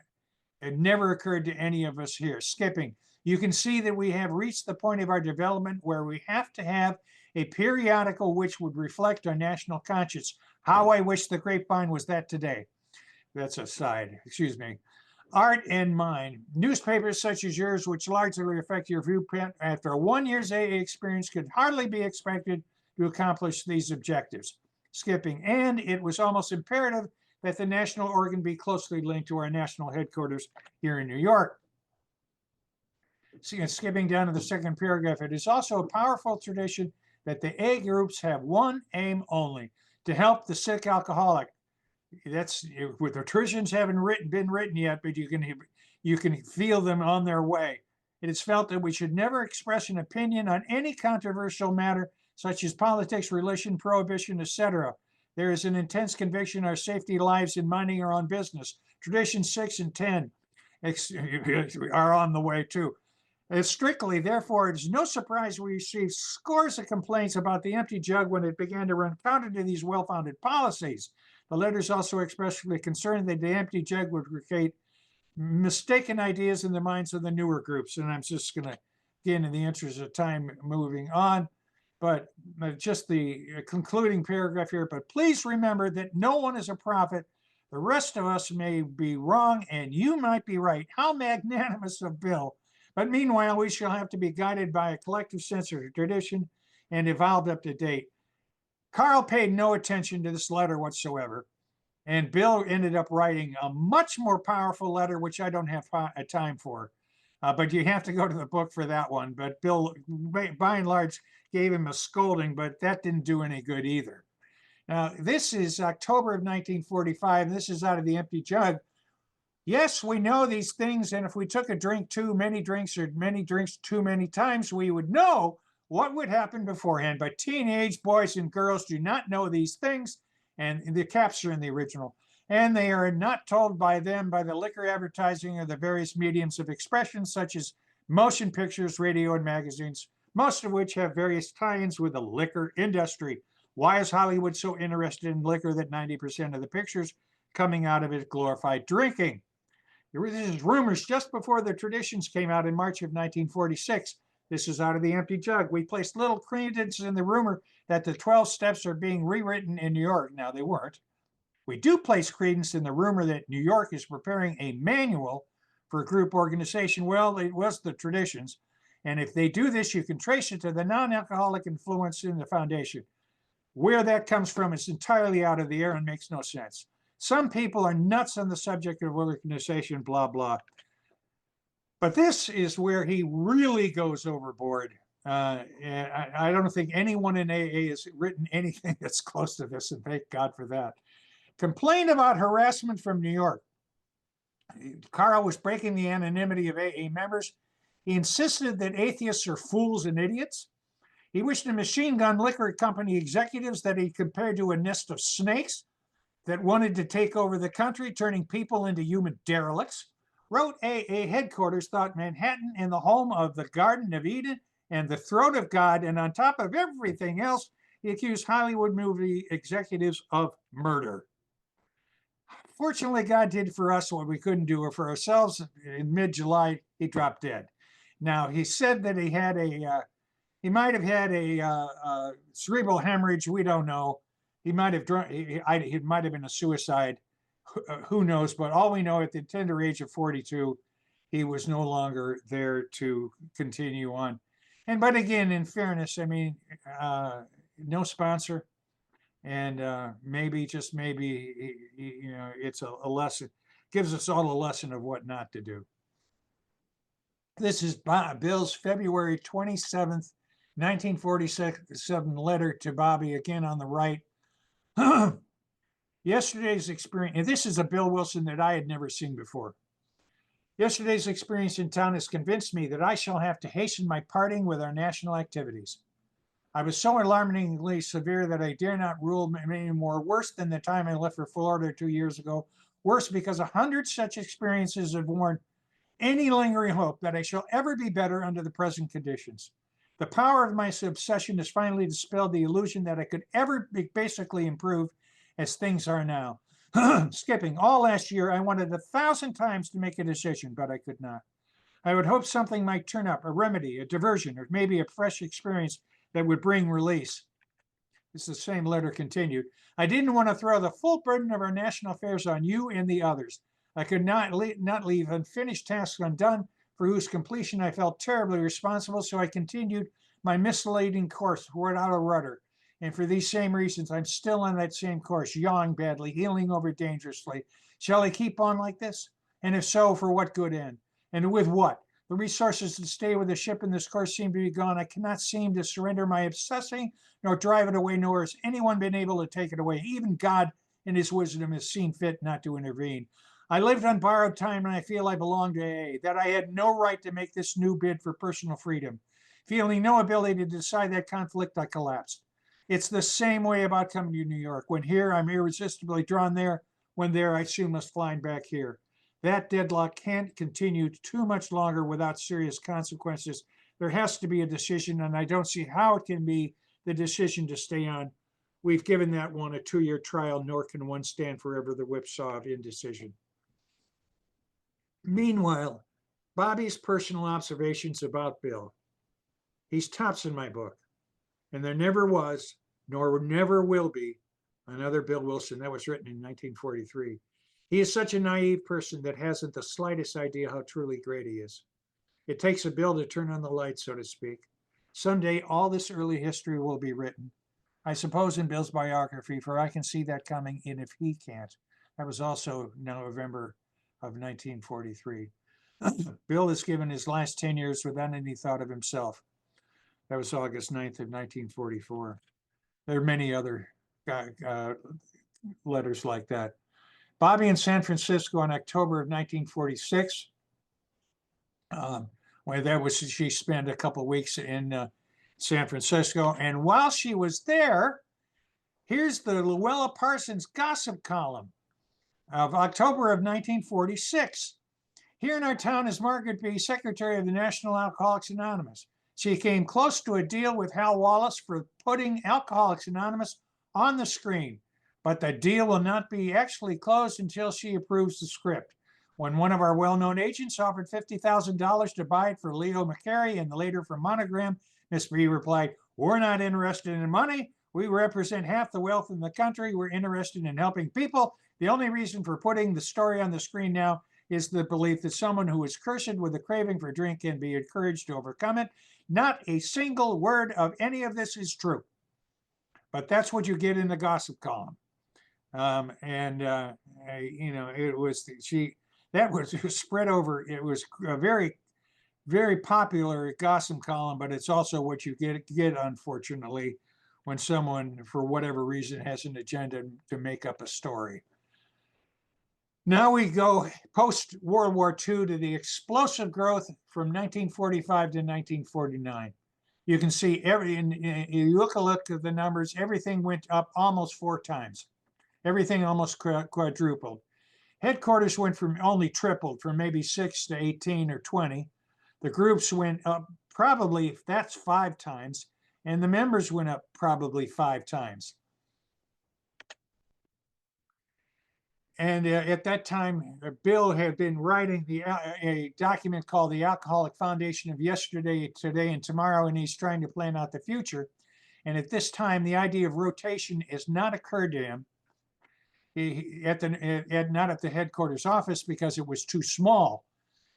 had never occurred to any of us here. Skipping, you can see that we have reached the point of our development where we have to have a periodical which would reflect our national conscience. How I wish the Grapevine was that today. That's a side, excuse me. Art and mind. Newspapers such as yours, which largely reflect your viewpoint after 1 year's AA experience, could hardly be expected to accomplish these objectives. Skipping, and it was almost imperative that the national organ be closely linked to our national headquarters here in New York. Skipping down to the second paragraph, it is also a powerful tradition that the A groups have one aim only, to help the sick alcoholic. That's with the traditions haven't been written yet, but you can feel them on their way. It is felt that we should never express an opinion on any controversial matter, such as politics, religion, prohibition, etc. There is an intense conviction our safety, lives, and money are on business. Tradition 6 and 10 are on the way too. Strictly, therefore, it is no surprise we received scores of complaints about the empty jug when it began to run counter to these well-founded policies. The letters also expressly concerned that the empty jug would create mistaken ideas in the minds of the newer groups. And I'm just going to, again, in the interest of time, moving on, but just the concluding paragraph here. But please remember that no one is a prophet. The rest of us may be wrong, and you might be right. How magnanimous of Bill. But meanwhile, we shall have to be guided by a collective sense of tradition and evolved up to date. Carl paid no attention to this letter whatsoever. And Bill ended up writing a much more powerful letter, which I don't have time for. But you have to go to the book for that one. But Bill, by and large, gave him a scolding, but that didn't do any good either. Now, this is October of 1945. And this is out of the Empty Jug. Yes, we know these things, and if we took a drink too many drinks or many drinks too many times, we would know what would happen beforehand. But teenage boys and girls do not know these things, and the caps are in the original, and they are not told by them by the liquor advertising or the various mediums of expression, such as motion pictures, radio, and magazines, most of which have various tie-ins with the liquor industry. Why is Hollywood so interested in liquor that 90% of the pictures coming out of it glorified drinking? This is rumors just before the traditions came out in March of 1946. This is out of the Empty Jug. We placed little credence in the rumor that the 12 steps are being rewritten in New York. Now, they weren't. We do place credence in the rumor that New York is preparing a manual for group organization. Well, it was the traditions. And if they do this, you can trace it to the non-alcoholic influence in the foundation. Where that comes from is entirely out of the air and makes no sense. Some people are nuts on the subject of organization, blah, blah. But this is where he really goes overboard. And I don't think anyone in AA has written anything that's close to this, and thank God for that. Complained about harassment from New York. Carl was breaking the anonymity of AA members. He insisted that atheists are fools and idiots. He wished the machine gun liquor company executives that he compared to a nest of snakes that wanted to take over the country, turning people into human derelicts. Wrote AA headquarters thought Manhattan and the home of the Garden of Eden and the throat of God, and on top of everything else, he accused Hollywood movie executives of murder. Fortunately, God did for us what we couldn't do for ourselves. In mid-July, he dropped dead. Now, he said that he might have had a cerebral hemorrhage. We don't know. He might have been a suicide. Who knows? But all we know, at the tender age of 42, he was no longer there to continue on. But again, in fairness, I mean, no sponsor, and maybe, just maybe, it's a lesson, gives us all a lesson of what not to do. This is Bill's February 27th, 1947 letter to Bobbie, again on the right. Yesterday's experience, and this is a Bill Wilson that I had never seen before. Yesterday's experience in town has convinced me that I shall have to hasten my parting with our national activities. I was so alarmingly severe that I dare not rule any more, worse than the time I left for Florida 2 years ago. Worse because 100 such experiences have worn any lingering hope that I shall ever be better under the present conditions. The power of my obsession has finally dispelled the illusion that I could ever be basically improve as things are now. Skipping all last year, I wanted 1,000 times to make a decision, but I could not. I would hope something might turn up, a remedy, a diversion, or maybe a fresh experience that would bring release. This is the same letter continued. I didn't want to throw the full burden of our national affairs on you and the others. I could not leave unfinished tasks undone, for whose completion I felt terribly responsible, so I continued my misleading course without a rudder. And for these same reasons, I'm still on that same course, yawing badly, heeling over dangerously. Shall I keep on like this? And if so, for what good end? And with what? The resources to stay with the ship in this course seem to be gone. I cannot seem to surrender my obsessing, nor drive it away, nor has anyone been able to take it away. Even God, in his wisdom, has seen fit not to intervene. I lived on borrowed time and I feel I belong to AA, that I had no right to make this new bid for personal freedom. Feeling no ability to decide that conflict, I collapsed. It's the same way about coming to New York. When here, I'm irresistibly drawn there. When there, I soon must find back here. That deadlock can't continue too much longer without serious consequences. There has to be a decision, and I don't see how it can be the decision to stay on. We've given that one a 2-year trial, nor can one stand forever the whipsaw of indecision. Meanwhile, Bobbie's personal observations about Bill. He's tops in my book, and there never was, nor never will be, another Bill Wilson. That was written in 1943. He is such a naive person that hasn't the slightest idea how truly great he is. It takes a Bill to turn on the light, so to speak. Someday, all this early history will be written. I suppose in Bill's biography, for I can see that coming in if he can't. That was also November of 1943. Bill is given his last 10 years without any thought of himself. That was August 9th of 1944. There are many other letters like that. Bobbie in San Francisco in October of 1946. Where that was, she spent a couple of weeks in San Francisco. And while she was there, here's the Luella Parsons gossip column of October of 1946. Here in our town is Margaret B., secretary of the National Alcoholics Anonymous. She came close to a deal with Hal Wallace for putting Alcoholics Anonymous on the screen, but the deal will not be actually closed until she approves the script. When one of our well-known agents offered $50,000 to buy it for Leo McCary and later for Monogram, Miss B replied, "We're not interested in money. We represent half the wealth in the country. We're interested in helping people. The only reason for putting the story on the screen now is the belief that someone who is cursed with a craving for drink can be encouraged to overcome it. Not a single word of any of this is true." But that's what you get in the gossip column. It was that was spread over. It was a very, very popular gossip column, but it's also what you get unfortunately, when someone, for whatever reason, has an agenda to make up a story. Now we go post-World War II to the explosive growth from 1945 to 1949. You can see you look at the numbers, everything went up almost 4 times. Everything almost quadrupled. Headquarters went from only tripled from maybe 6 to 18 or 20. The groups went up probably, that's 5 times, and the members went up probably 5 times. And at that time, Bill had been writing a document called the Alcoholic Foundation of Yesterday, Today, and Tomorrow, and he's trying to plan out the future. And at this time, the idea of rotation has not occurred to him. Not at the headquarters office because it was too small.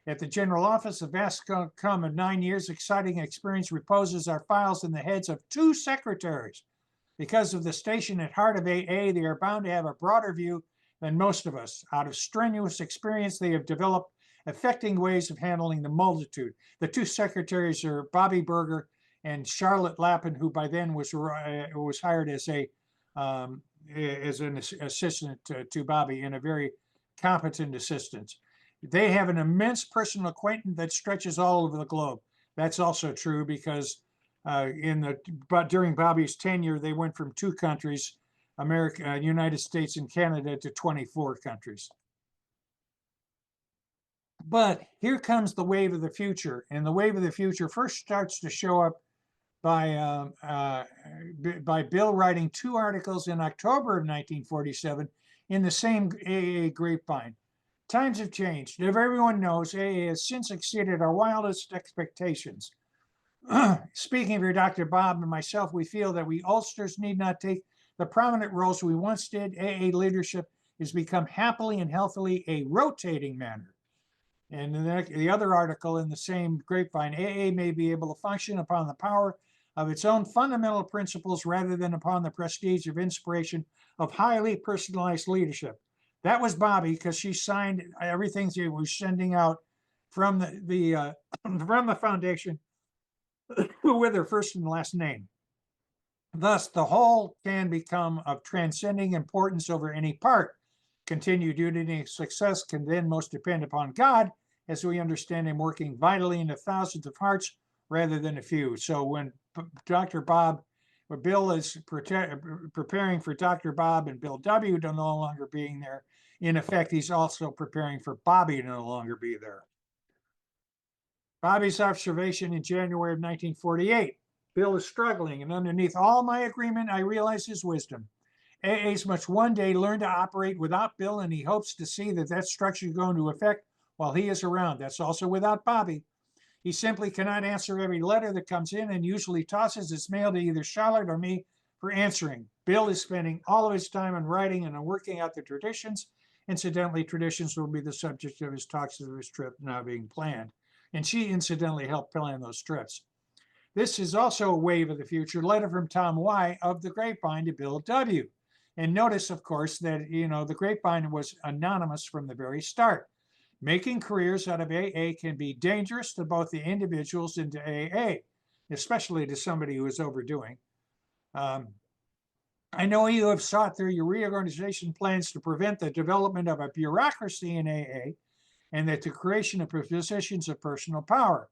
At the general office, a vast outcome of 9 years, exciting experience reposes our files in the heads of 2 secretaries. Because of the station at heart of AA, they are bound to have a broader view than most of us. Out of strenuous experience, they have developed effective ways of handling the multitude. The 2 secretaries are Bobbie Berger and Charlotte Lappin, who by then was hired as an assistant to Bobbie, and a very competent assistant. They have an immense personal acquaintance that stretches all over the globe. That's also true because during Bobbie's tenure, they went from 2 countries, America, United States and Canada, to 24 countries. But here comes the wave of the future, and the wave of the future first starts to show up by Bill writing 2 articles in October of 1947 in the same AA grapevine. Times have changed. If everyone knows, AA has since exceeded our wildest expectations. Speaking for Dr. Bob and myself, we feel that we Ulsters need not take the prominent roles we once did. AA leadership has become happily and healthily a rotating matter. And the other article in the same grapevine, AA may be able to function upon the power of its own fundamental principles rather than upon the prestige of inspiration of highly personalized leadership. That was Bobbie, because she signed everything she was sending out from from the foundation with her first and last name. Thus, the whole can become of transcending importance over any part. Continued unity and success can then most depend upon God, as we understand him working vitally into thousands of hearts rather than a few. So when Dr. Bob, or Bill is preparing for Dr. Bob and Bill W. to no longer being there, in effect, he's also preparing for Bobbie to no longer be there. Bobbie's observation in January of 1948. Bill is struggling, and underneath all my agreement, I realize his wisdom. A.A.s must one day learn to operate without Bill, and he hopes to see that structure go into effect while he is around. That's also without Bobbie. He simply cannot answer every letter that comes in and usually tosses its mail to either Charlotte or me for answering. Bill is spending all of his time on writing and on working out the traditions. Incidentally, traditions will be the subject of his talks of his trip now being planned. And she incidentally helped plan those trips. This is also a wave of the future, letter from Tom Y. of the Grapevine to Bill W. And notice, of course, that, the Grapevine was anonymous from the very start. Making careers out of AA can be dangerous to both the individuals and to AA, especially to somebody who is overdoing. I know you have sought through your reorganization plans to prevent the development of a bureaucracy in AA and that the creation of positions of personal power.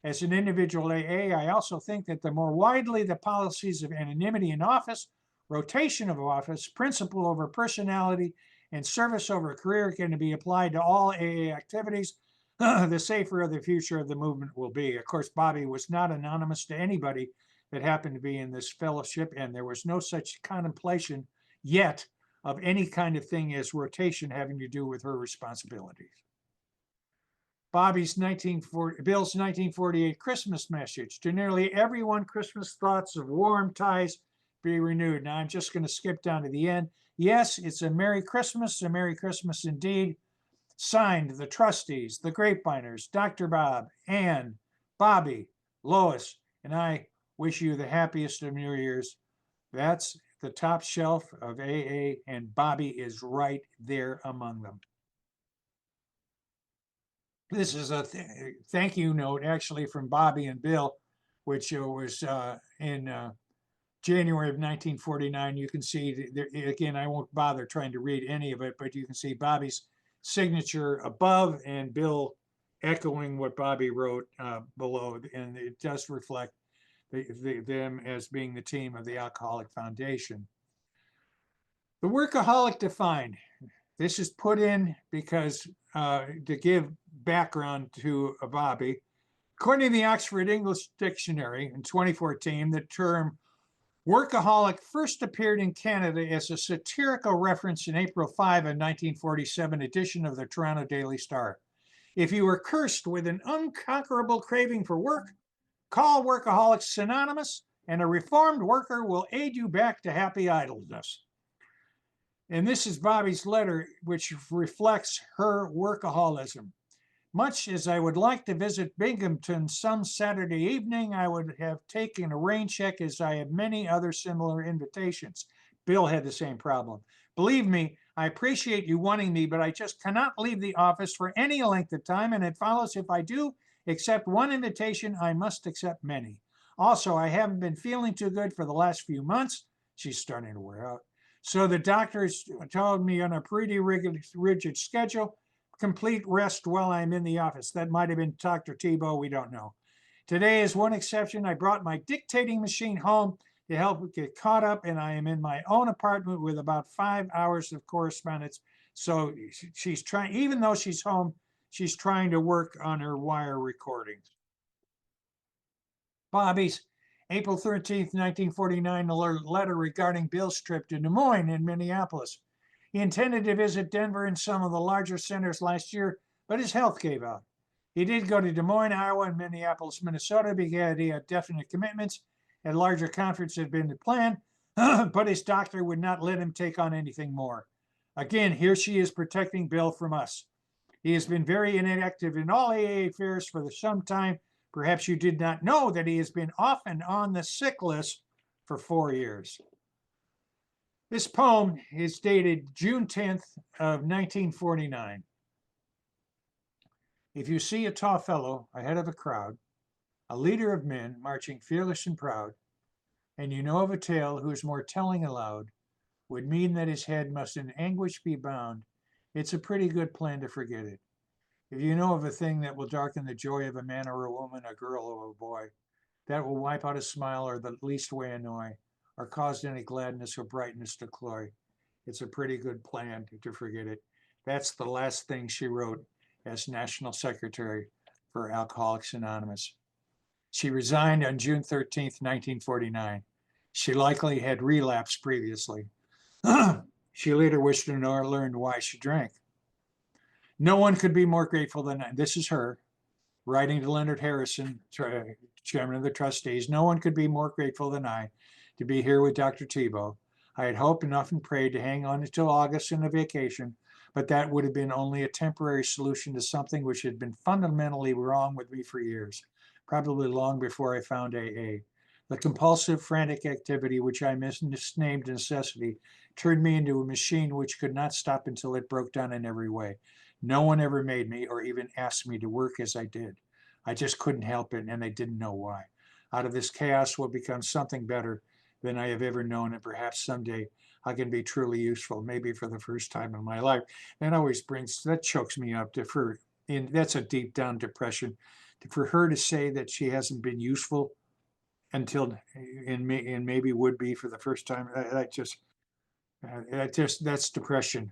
As an individual AA, I also think that the more widely the policies of anonymity in office, rotation of office, principle over personality, and service over career can be applied to all AA activities, the safer the future of the movement will be. Of course, Bobbie was not anonymous to anybody that happened to be in this fellowship, and there was no such contemplation yet of any kind of thing as rotation having to do with her responsibilities. Bill's 1948 Christmas message. To nearly everyone, Christmas thoughts of warm ties be renewed. Now I'm just going to skip down to the end. Yes, it's a Merry Christmas indeed. Signed, the trustees, the Grapebiners, Dr. Bob, Ann, Bobbie, Lois, and I wish you the happiest of New Year's. That's the top shelf of AA, and Bobbie is right there among them. This is a thank you note, actually, from Bobbie and Bill, which was in January of 1949. You can see, again, I won't bother trying to read any of it, but you can see Bobbie's signature above and Bill echoing what Bobbie wrote below. And it does reflect them as being the team of the Alcoholic Foundation. The workaholic defined. This is put in because to give background to Bobbie. According to the Oxford English Dictionary in 2014, the term workaholic first appeared in Canada as a satirical reference in April 5, 1947 edition of the Toronto Daily Star. If you are cursed with an unconquerable craving for work, call Workaholics Anonymous, and a reformed worker will aid you back to happy idleness. And this is Bobbie's letter, which reflects her workaholism. Much as I would like to visit Binghamton some Saturday evening, I would have taken a rain check as I have many other similar invitations. Bill had the same problem. Believe me, I appreciate you wanting me, but I just cannot leave the office for any length of time, and it follows if I do accept one invitation, I must accept many. Also, I haven't been feeling too good for the last few months. She's starting to wear out. So the doctors told me on a pretty rigid schedule, complete rest while I'm in the office. That might have been Dr. Tebow, we don't know. Today is one exception. I brought my dictating machine home to help get caught up, and I am in my own apartment with about 5 hours of correspondence. So she's trying, even though she's home, she's trying to work on her wire recordings. Bobbie's April 13th, 1949 letter regarding Bill's trip to Des Moines and Minneapolis. He intended to visit Denver and some of the larger centers last year, but his health gave out. He did go to Des Moines, Iowa, and Minneapolis, Minnesota, because he had definite commitments. A larger conference had been planned, but his doctor would not let him take on anything more. Again, here she is protecting Bill from us. He has been very inactive in all AA affairs for some time. Perhaps you did not know that he has been off and on the sick list for 4 years. This poem is dated June 10th of 1949. If you see a tall fellow ahead of a crowd, a leader of men marching fearless and proud, and you know of a tale whose more telling aloud would mean that his head must in anguish be bound, It's a pretty good plan to forget it. If you know of a thing that will darken the joy of a man or a woman, a girl or a boy, that will wipe out a smile or the least way annoy, or cause any gladness or brightness to cloy, it's a pretty good plan to forget it. That's the last thing she wrote as National Secretary for Alcoholics Anonymous. She resigned on June 13th, 1949. She likely had relapsed previously. She later wished to know or learned why she drank. No one could be more grateful than I. This is her writing to Leonard Harrison, chairman of the trustees. No one could be more grateful than I to be here with Dr. Tebow. I had hoped and often prayed to hang on until August and a vacation, but that would have been only a temporary solution to something which had been fundamentally wrong with me for years, probably long before I found AA. The compulsive, frantic activity which I misnamed necessity turned me into a machine which could not stop until it broke down in every way. No one ever made me or even asked me to work as I did. I just couldn't help it, and they didn't know why. Out of this chaos will become something better than I have ever known, and perhaps someday I can be truly useful, maybe for the first time in my life. That chokes me up and that's a deep down depression. For her to say that she hasn't been useful until, and maybe would be for the first time, that's depression.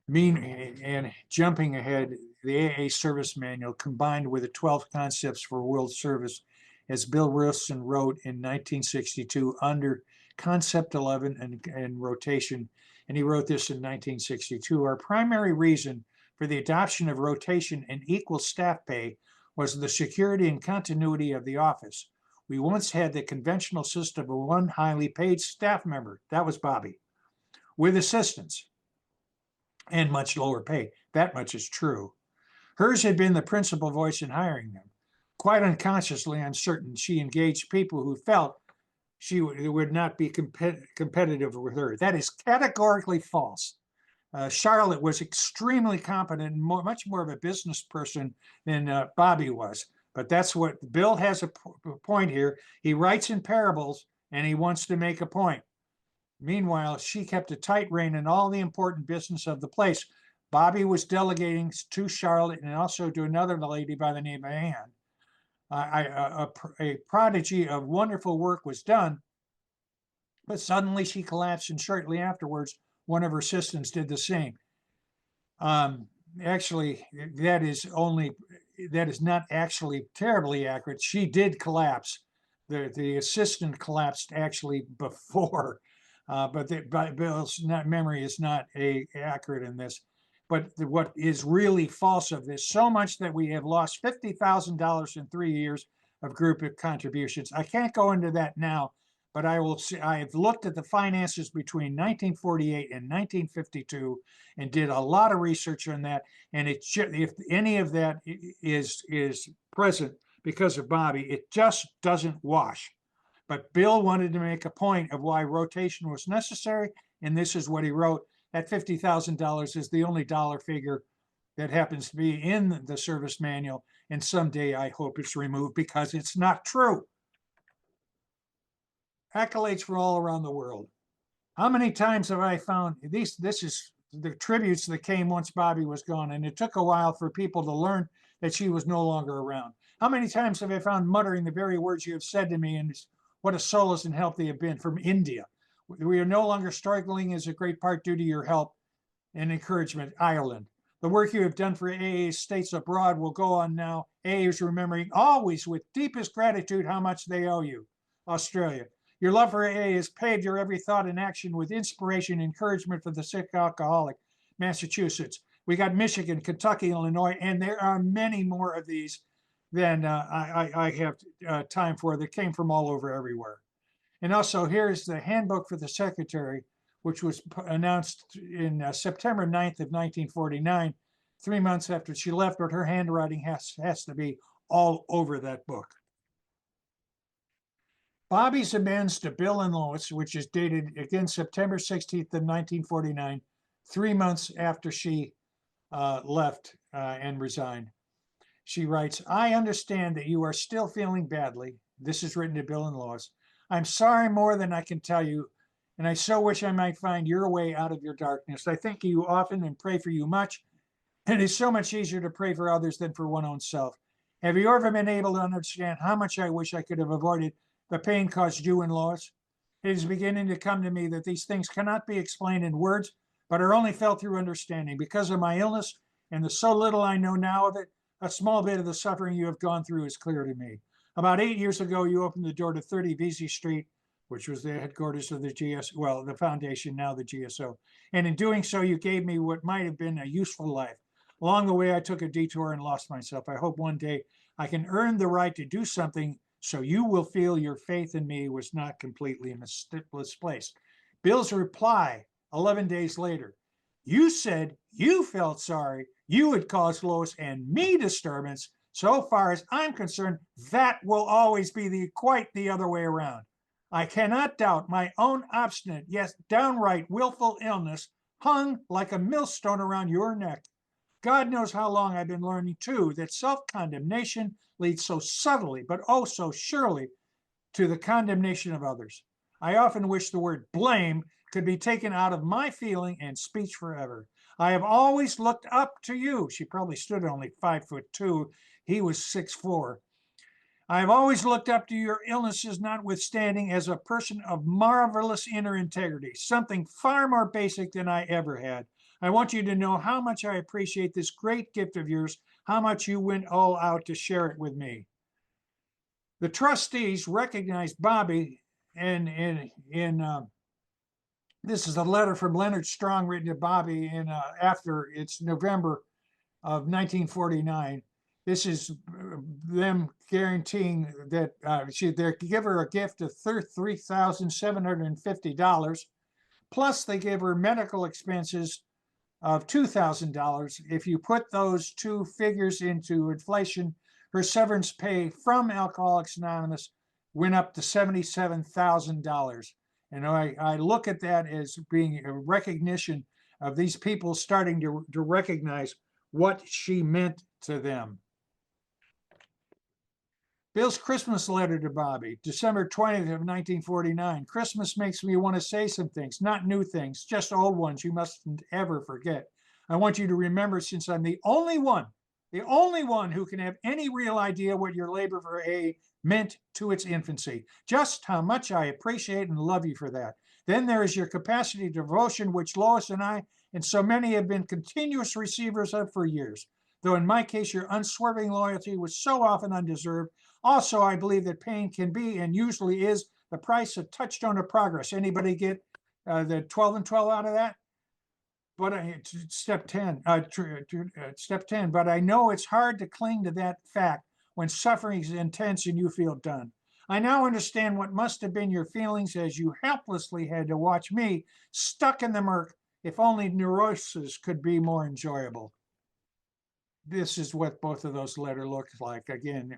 And jumping ahead, the A.A. service manual combined with the 12 concepts for world service, as Bill Wilson wrote in 1962 under concept 11 and rotation, and he wrote this in 1962. Our primary reason for the adoption of rotation and equal staff pay was the security and continuity of the office. We once had the conventional system of one highly paid staff member, that was Bobbie, with assistants and much lower pay. That much is true. Hers had been the principal voice in hiring them. Quite unconsciously uncertain, she engaged people who felt she would not be competitive with her. That is categorically false. Charlotte was extremely competent and much more of a business person than Bobbie was. But that's what Bill has a point here. He writes in parables and he wants to make a point. Meanwhile, she kept a tight rein in all the important business of the place. Bobbie was delegating to Charlotte and also to another lady by the name of Anne. A prodigy of wonderful work was done, but suddenly she collapsed, and shortly afterwards, one of her assistants did the same. Actually, that is not actually terribly accurate. She did collapse. The assistant collapsed actually before, but Bill's memory is not accurate in this. But what is really false of this, so much that we have lost $50,000 in 3 years of group contributions. I can't go into that now, but I will see. I have looked at the finances between 1948 and 1952 and did a lot of research on that. And if any of that is present because of Bobbie, it just doesn't wash. But Bill wanted to make a point of why rotation was necessary, and this is what he wrote. That $50,000 is the only dollar figure that happens to be in the service manual, and someday I hope it's removed because it's not true. Accolades from all around the world. How many times have I found these? This is the tributes that came once Bobbie was gone, and it took a while for people to learn that she was no longer around. How many times have I found muttering the very words you have said to me, and what a solace and help they have been from India? We are no longer struggling as a great part due to your help and encouragement, Ireland. The work you have done for A.A.s states abroad will go on now. A.A.s remembering always with deepest gratitude how much they owe you, Australia. Your love for AA has paved your every thought and action with inspiration and encouragement for the sick alcoholic. Massachusetts. We got Michigan, Kentucky, Illinois, and there are many more of these than I have time for that came from all over everywhere. And also, here's the handbook for the secretary, which was announced in September 9th of 1949, 3 months after she left, but her handwriting has to be all over that book. Bobbie's amends to Bill and Lois, which is dated again September 16th of 1949, 3 months after she left and resigned. She writes, I understand that you are still feeling badly. This is written to Bill and Lois. I'm sorry more than I can tell you. and I so wish I might find your way out of your darkness. I thank you often and pray for you much. It is so much easier to pray for others than for one's own self. Have you ever been able to understand how much I wish I could have avoided the pain caused you and Lois? It is beginning to come to me that these things cannot be explained in words, but are only felt through understanding. Because of my illness and the so little I know now of it, a small bit of the suffering you have gone through is clear to me. About 8 years ago, you opened the door to 30 Vesey Street, which was the headquarters of the the foundation, now the GSO. And in doing so, you gave me what might have been a useful life. Along the way, I took a detour and lost myself. I hope one day I can earn the right to do something so you will feel your faith in me was not completely misplaced. Bill's reply 11 days later. You said you felt sorry you had caused Lois and me disturbance. So far as I'm concerned, that will always be quite the other way around. I cannot doubt my own obstinate, yes, downright willful illness hung like a millstone around your neck. God knows how long I've been learning, too, that self-condemnation leads so subtly, but oh so surely, to the condemnation of others. I often wish the word blame could be taken out of my feeling and speech forever. I have always looked up to you. She probably stood only 5'2". He was 6'4". I have always looked up to your illnesses notwithstanding as a person of marvelous inner integrity, something far more basic than I ever had. I want you to know how much I appreciate this great gift of yours, how much you went all out to share it with me. The trustees recognized Bobbie this is a letter from Leonard Strong written to Bobbie in after it's November of 1949. This is them guaranteeing that they give her a gift of $3,750, plus they give her medical expenses of $2,000. If you put those two figures into inflation, her severance pay from Alcoholics Anonymous went up to $77,000. And I look at that as being a recognition of these people starting to recognize what she meant to them. Bill's Christmas letter to Bobbie, December 20th of 1949. Christmas makes me want to say some things, not new things, just old ones you mustn't ever forget. I want you to remember, since I'm the only one who can have any real idea what your labor for A meant to its infancy, just how much I appreciate and love you for that. Then there is your capacity to devotion, which Lois and I and so many have been continuous receivers of for years. Though in my case, your unswerving loyalty was so often undeserved. Also, I believe that pain can be and usually is the price of touchstone of progress. Anybody get the 12 and 12 out of that? But step 10, step 10. But I know it's hard to cling to that fact when suffering is intense and you feel done. I now understand what must have been your feelings as you helplessly had to watch me stuck in the murk. If only neurosis could be more enjoyable. This is what both of those letters look like. Again,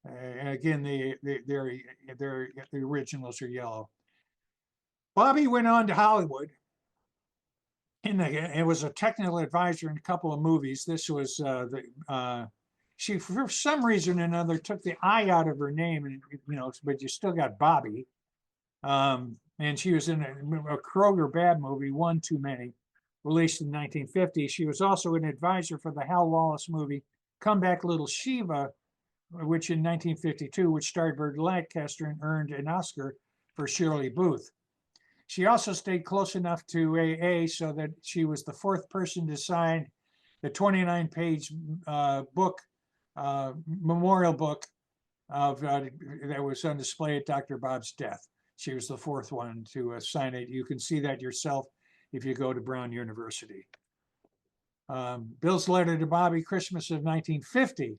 again, the originals are yellow. Bobbie went on to Hollywood. It was a technical advisor in a couple of movies. This was she, for some reason or another, took the I out of her name, and but you still got Bobbie. And she was in a Kroger Bad movie, One Too Many, released in 1950. She was also an advisor for the Hal Wallace movie Come Back Little Shiva, which in 1952, which starred Burt Lancaster and earned an Oscar for Shirley Booth. She also stayed close enough to A.A. so that she was the fourth person to sign the 29-page memorial book that was on display at Dr. Bob's death. She was the fourth one to sign it. You can see that yourself if you go to Brown University. Bill's letter to Bobbie, Christmas of 1950.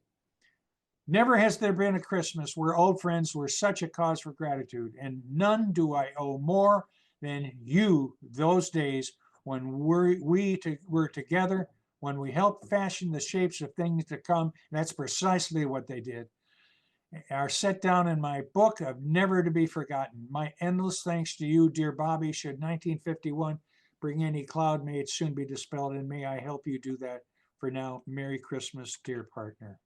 Never has there been a Christmas where old friends were such a cause for gratitude, and none do I owe more than you those days when we were together, when we helped fashion the shapes of things to come. And that's precisely what they did. Are set down in my book of never to be forgotten. My endless thanks to you, dear Bobbie. Should 1951 bring any cloud, may it soon be dispelled, and may I help you do that. For now, Merry Christmas, dear partner.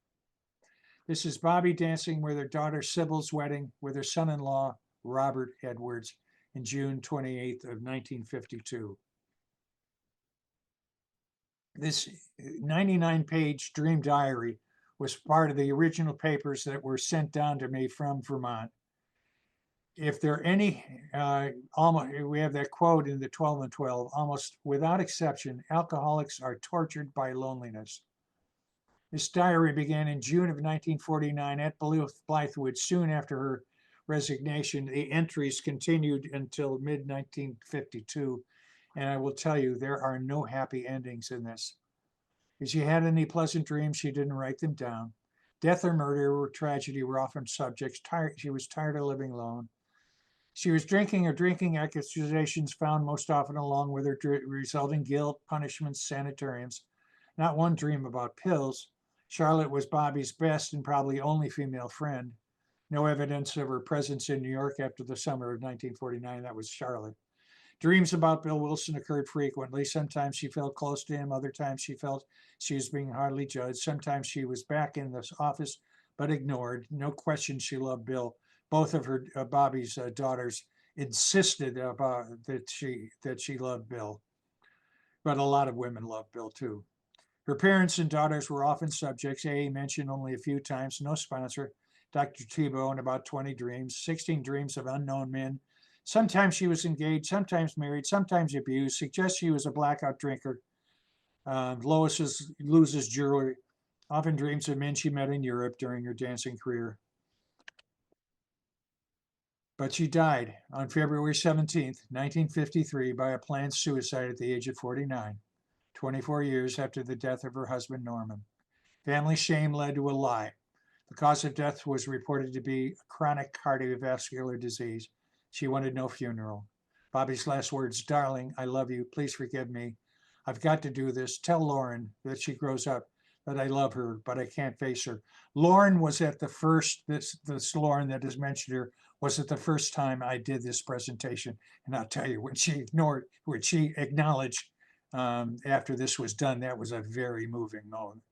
This is Bobbie dancing with her daughter Sybil's wedding with her son-in-law, Robert Edwards. in June 28th of 1952. This 99-page dream diary was part of the original papers that were sent down to me from Vermont. If there are any, we have that quote in the 12 and 12, almost without exception, alcoholics are tortured by loneliness. This diary began in June of 1949 at Blythewood. Soon after her resignation, the entries continued until mid-1952. And I will tell you, there are no happy endings in this. If she had any pleasant dreams, she didn't write them down. Death or murder or tragedy were often subjects. She was tired of living alone. She was drinking, or drinking accusations found most often along with her resulting guilt, punishments, sanitariums. Not one dream about pills. Charlotte was Bobbie's best and probably only female friend. No evidence of her presence in New York after the summer of 1949. That was Charlotte. Dreams about Bill Wilson occurred frequently. Sometimes she felt close to him. Other times she felt she was being hardly judged. Sometimes she was back in the office, but ignored. No question she loved Bill. Both of her Bobbie's daughters insisted about that she loved Bill. But a lot of women loved Bill too. Her parents and daughters were often subjects. A.A. mentioned only a few times. No sponsor. Dr. Tebow and about 20 dreams. 16 dreams of unknown men. Sometimes she was engaged, sometimes married, sometimes abused. Suggests she was a blackout drinker. Lois loses jewelry. Often dreams of men she met in Europe during her dancing career. But she died on February 17th, 1953, by a planned suicide at the age of 49, 24 years after the death of her husband, Norman. Family shame led to a lie. The cause of death was reported to be chronic cardiovascular disease. She wanted no funeral. Bobbie's last words, "Darling, I love you. Please forgive me. I've got to do this. Tell Lauren that she grows up, that I love her, but I can't face her." Lauren was at the first, this Lauren that is mentioned here, was at the first time I did this presentation. And I'll tell you, when she acknowledged after this was done, that was a very moving moment.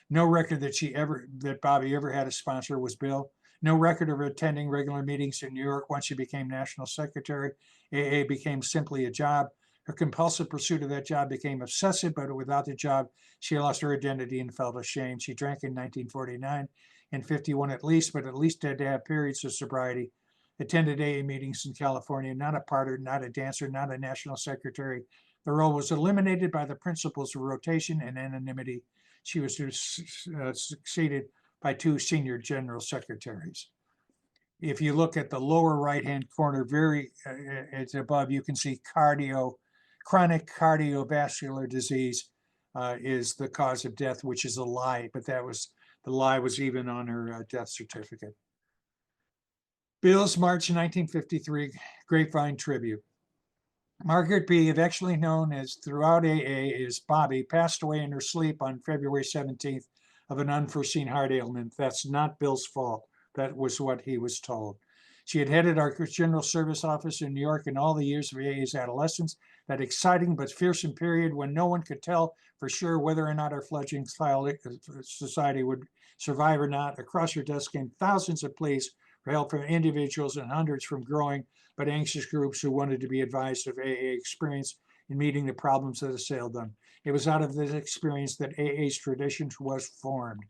No record that Bobbie ever had a sponsor was Bill. No record of her attending regular meetings in New York. Once she became national secretary, A.A. became simply a job. Her compulsive pursuit of that job became obsessive, but without the job, she lost her identity and felt ashamed. She drank in 1949 and 51 at least, but at least had to have periods of sobriety. Attended AA meetings in California, not a partner, not a dancer, not a national secretary. The role was eliminated by the principles of rotation and anonymity. She was succeeded by two senior general secretaries. If you look at the lower right-hand corner, it's above, you can see chronic cardiovascular disease is the cause of death, which is a lie, but the lie was even on her death certificate. Bill's March 1953 Grapevine Tribute. Margaret B., eventually known as throughout AA as Bobbie, passed away in her sleep on February 17th of an unforeseen heart ailment. That's not Bill's fault. That was what he was told. She had headed our General Service Office in New York in all the years of AA's adolescence, that exciting but fearsome period when no one could tell for sure whether or not our fledgling society would survive or not. Across her desk came thousands of pleas for help from individuals and hundreds from growing but anxious groups who wanted to be advised of AA experience in meeting the problems that assailed them. It was out of this experience that AA's tradition was formed.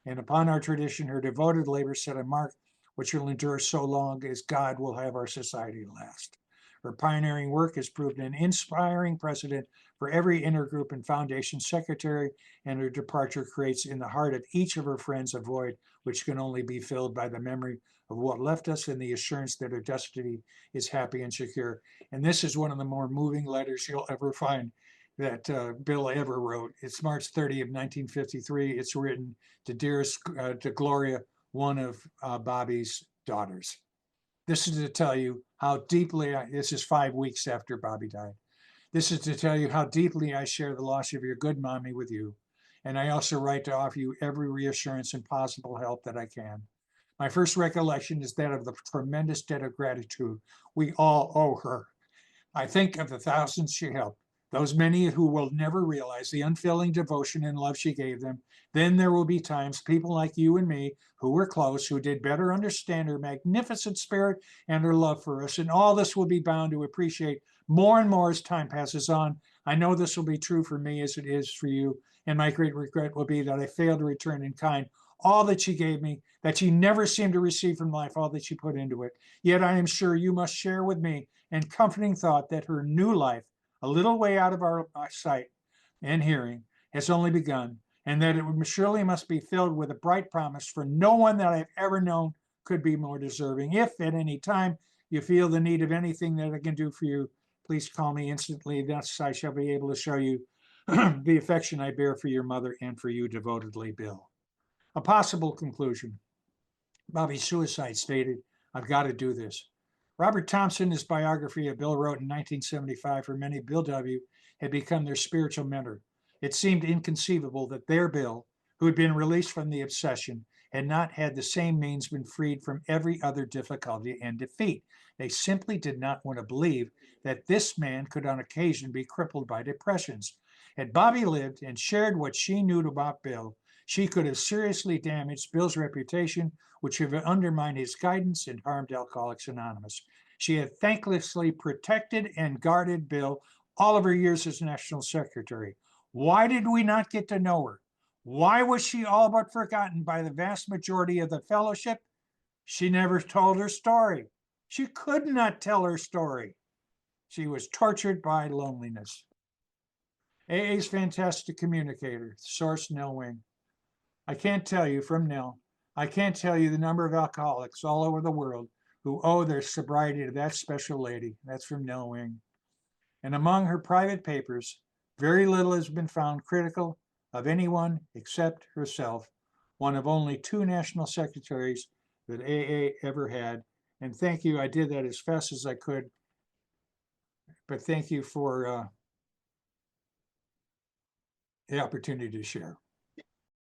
And upon our tradition, her devoted labor set a mark which will endure so long as God will have our society last. Her pioneering work has proved an inspiring precedent for every intergroup and foundation secretary, and her departure creates in the heart of each of her friends a void which can only be filled by the memory of what left us and the assurance that her destiny is happy and secure. And this is one of the more moving letters you'll ever find that Bill ever wrote. It's March 30 of 1953. It's written to dearest, to Gloria, one of Bobbie's daughters. This is to tell you how deeply, this is 5 weeks after Bobbie died. This is to tell you how deeply I share the loss of your good mommy with you. And I also write to offer you every reassurance and possible help that I can. My first recollection is that of the tremendous debt of gratitude we all owe her. I think of the thousands she helped, those many who will never realize the unfailing devotion and love she gave them. Then there will be times people like you and me who were close, who did better understand her magnificent spirit and her love for us. And all this will be bound to appreciate more and more as time passes on. I know this will be true for me as it is for you. And my great regret will be that I failed to return in kind all that she gave me, that she never seemed to receive from life all that she put into it. Yet I am sure you must share with me in comforting thought that her new life, a little way out of our sight and hearing, has only begun, and that it surely must be filled with a bright promise, for no one that I've ever known could be more deserving. If at any time you feel the need of anything that I can do for you, please call me instantly. Thus I shall be able to show you the affection I bear for your mother and for you devotedly, Bill. A possible conclusion. Bobbie's suicide stated, I've got to do this. Robert Thompson, his biography of Bill, wrote in 1975, for many, Bill W. had become their spiritual mentor. It seemed inconceivable that their Bill, who had been released from the obsession, had not had the same means been freed from every other difficulty and defeat. They simply did not want to believe that this man could on occasion be crippled by depressions. Had Bobbie lived and shared what she knew about Bill, she could have seriously damaged Bill's reputation, which have undermined his guidance and harmed Alcoholics Anonymous. She had thanklessly protected and guarded Bill all of her years as National Secretary. Why did we not get to know her? Why was she all but forgotten by the vast majority of the fellowship? She never told her story. She could not tell her story. She was tortured by loneliness. A.A.'s fantastic communicator, source Nell Wing. I can't tell you from Nell, I can't tell you the number of alcoholics all over the world who owe their sobriety to that special lady. That's from Nell Wing. And among her private papers, very little has been found critical of anyone except herself, one of only 2 national secretaries that AA ever had. And thank you, I did that as fast as I could, but thank you for the opportunity to share.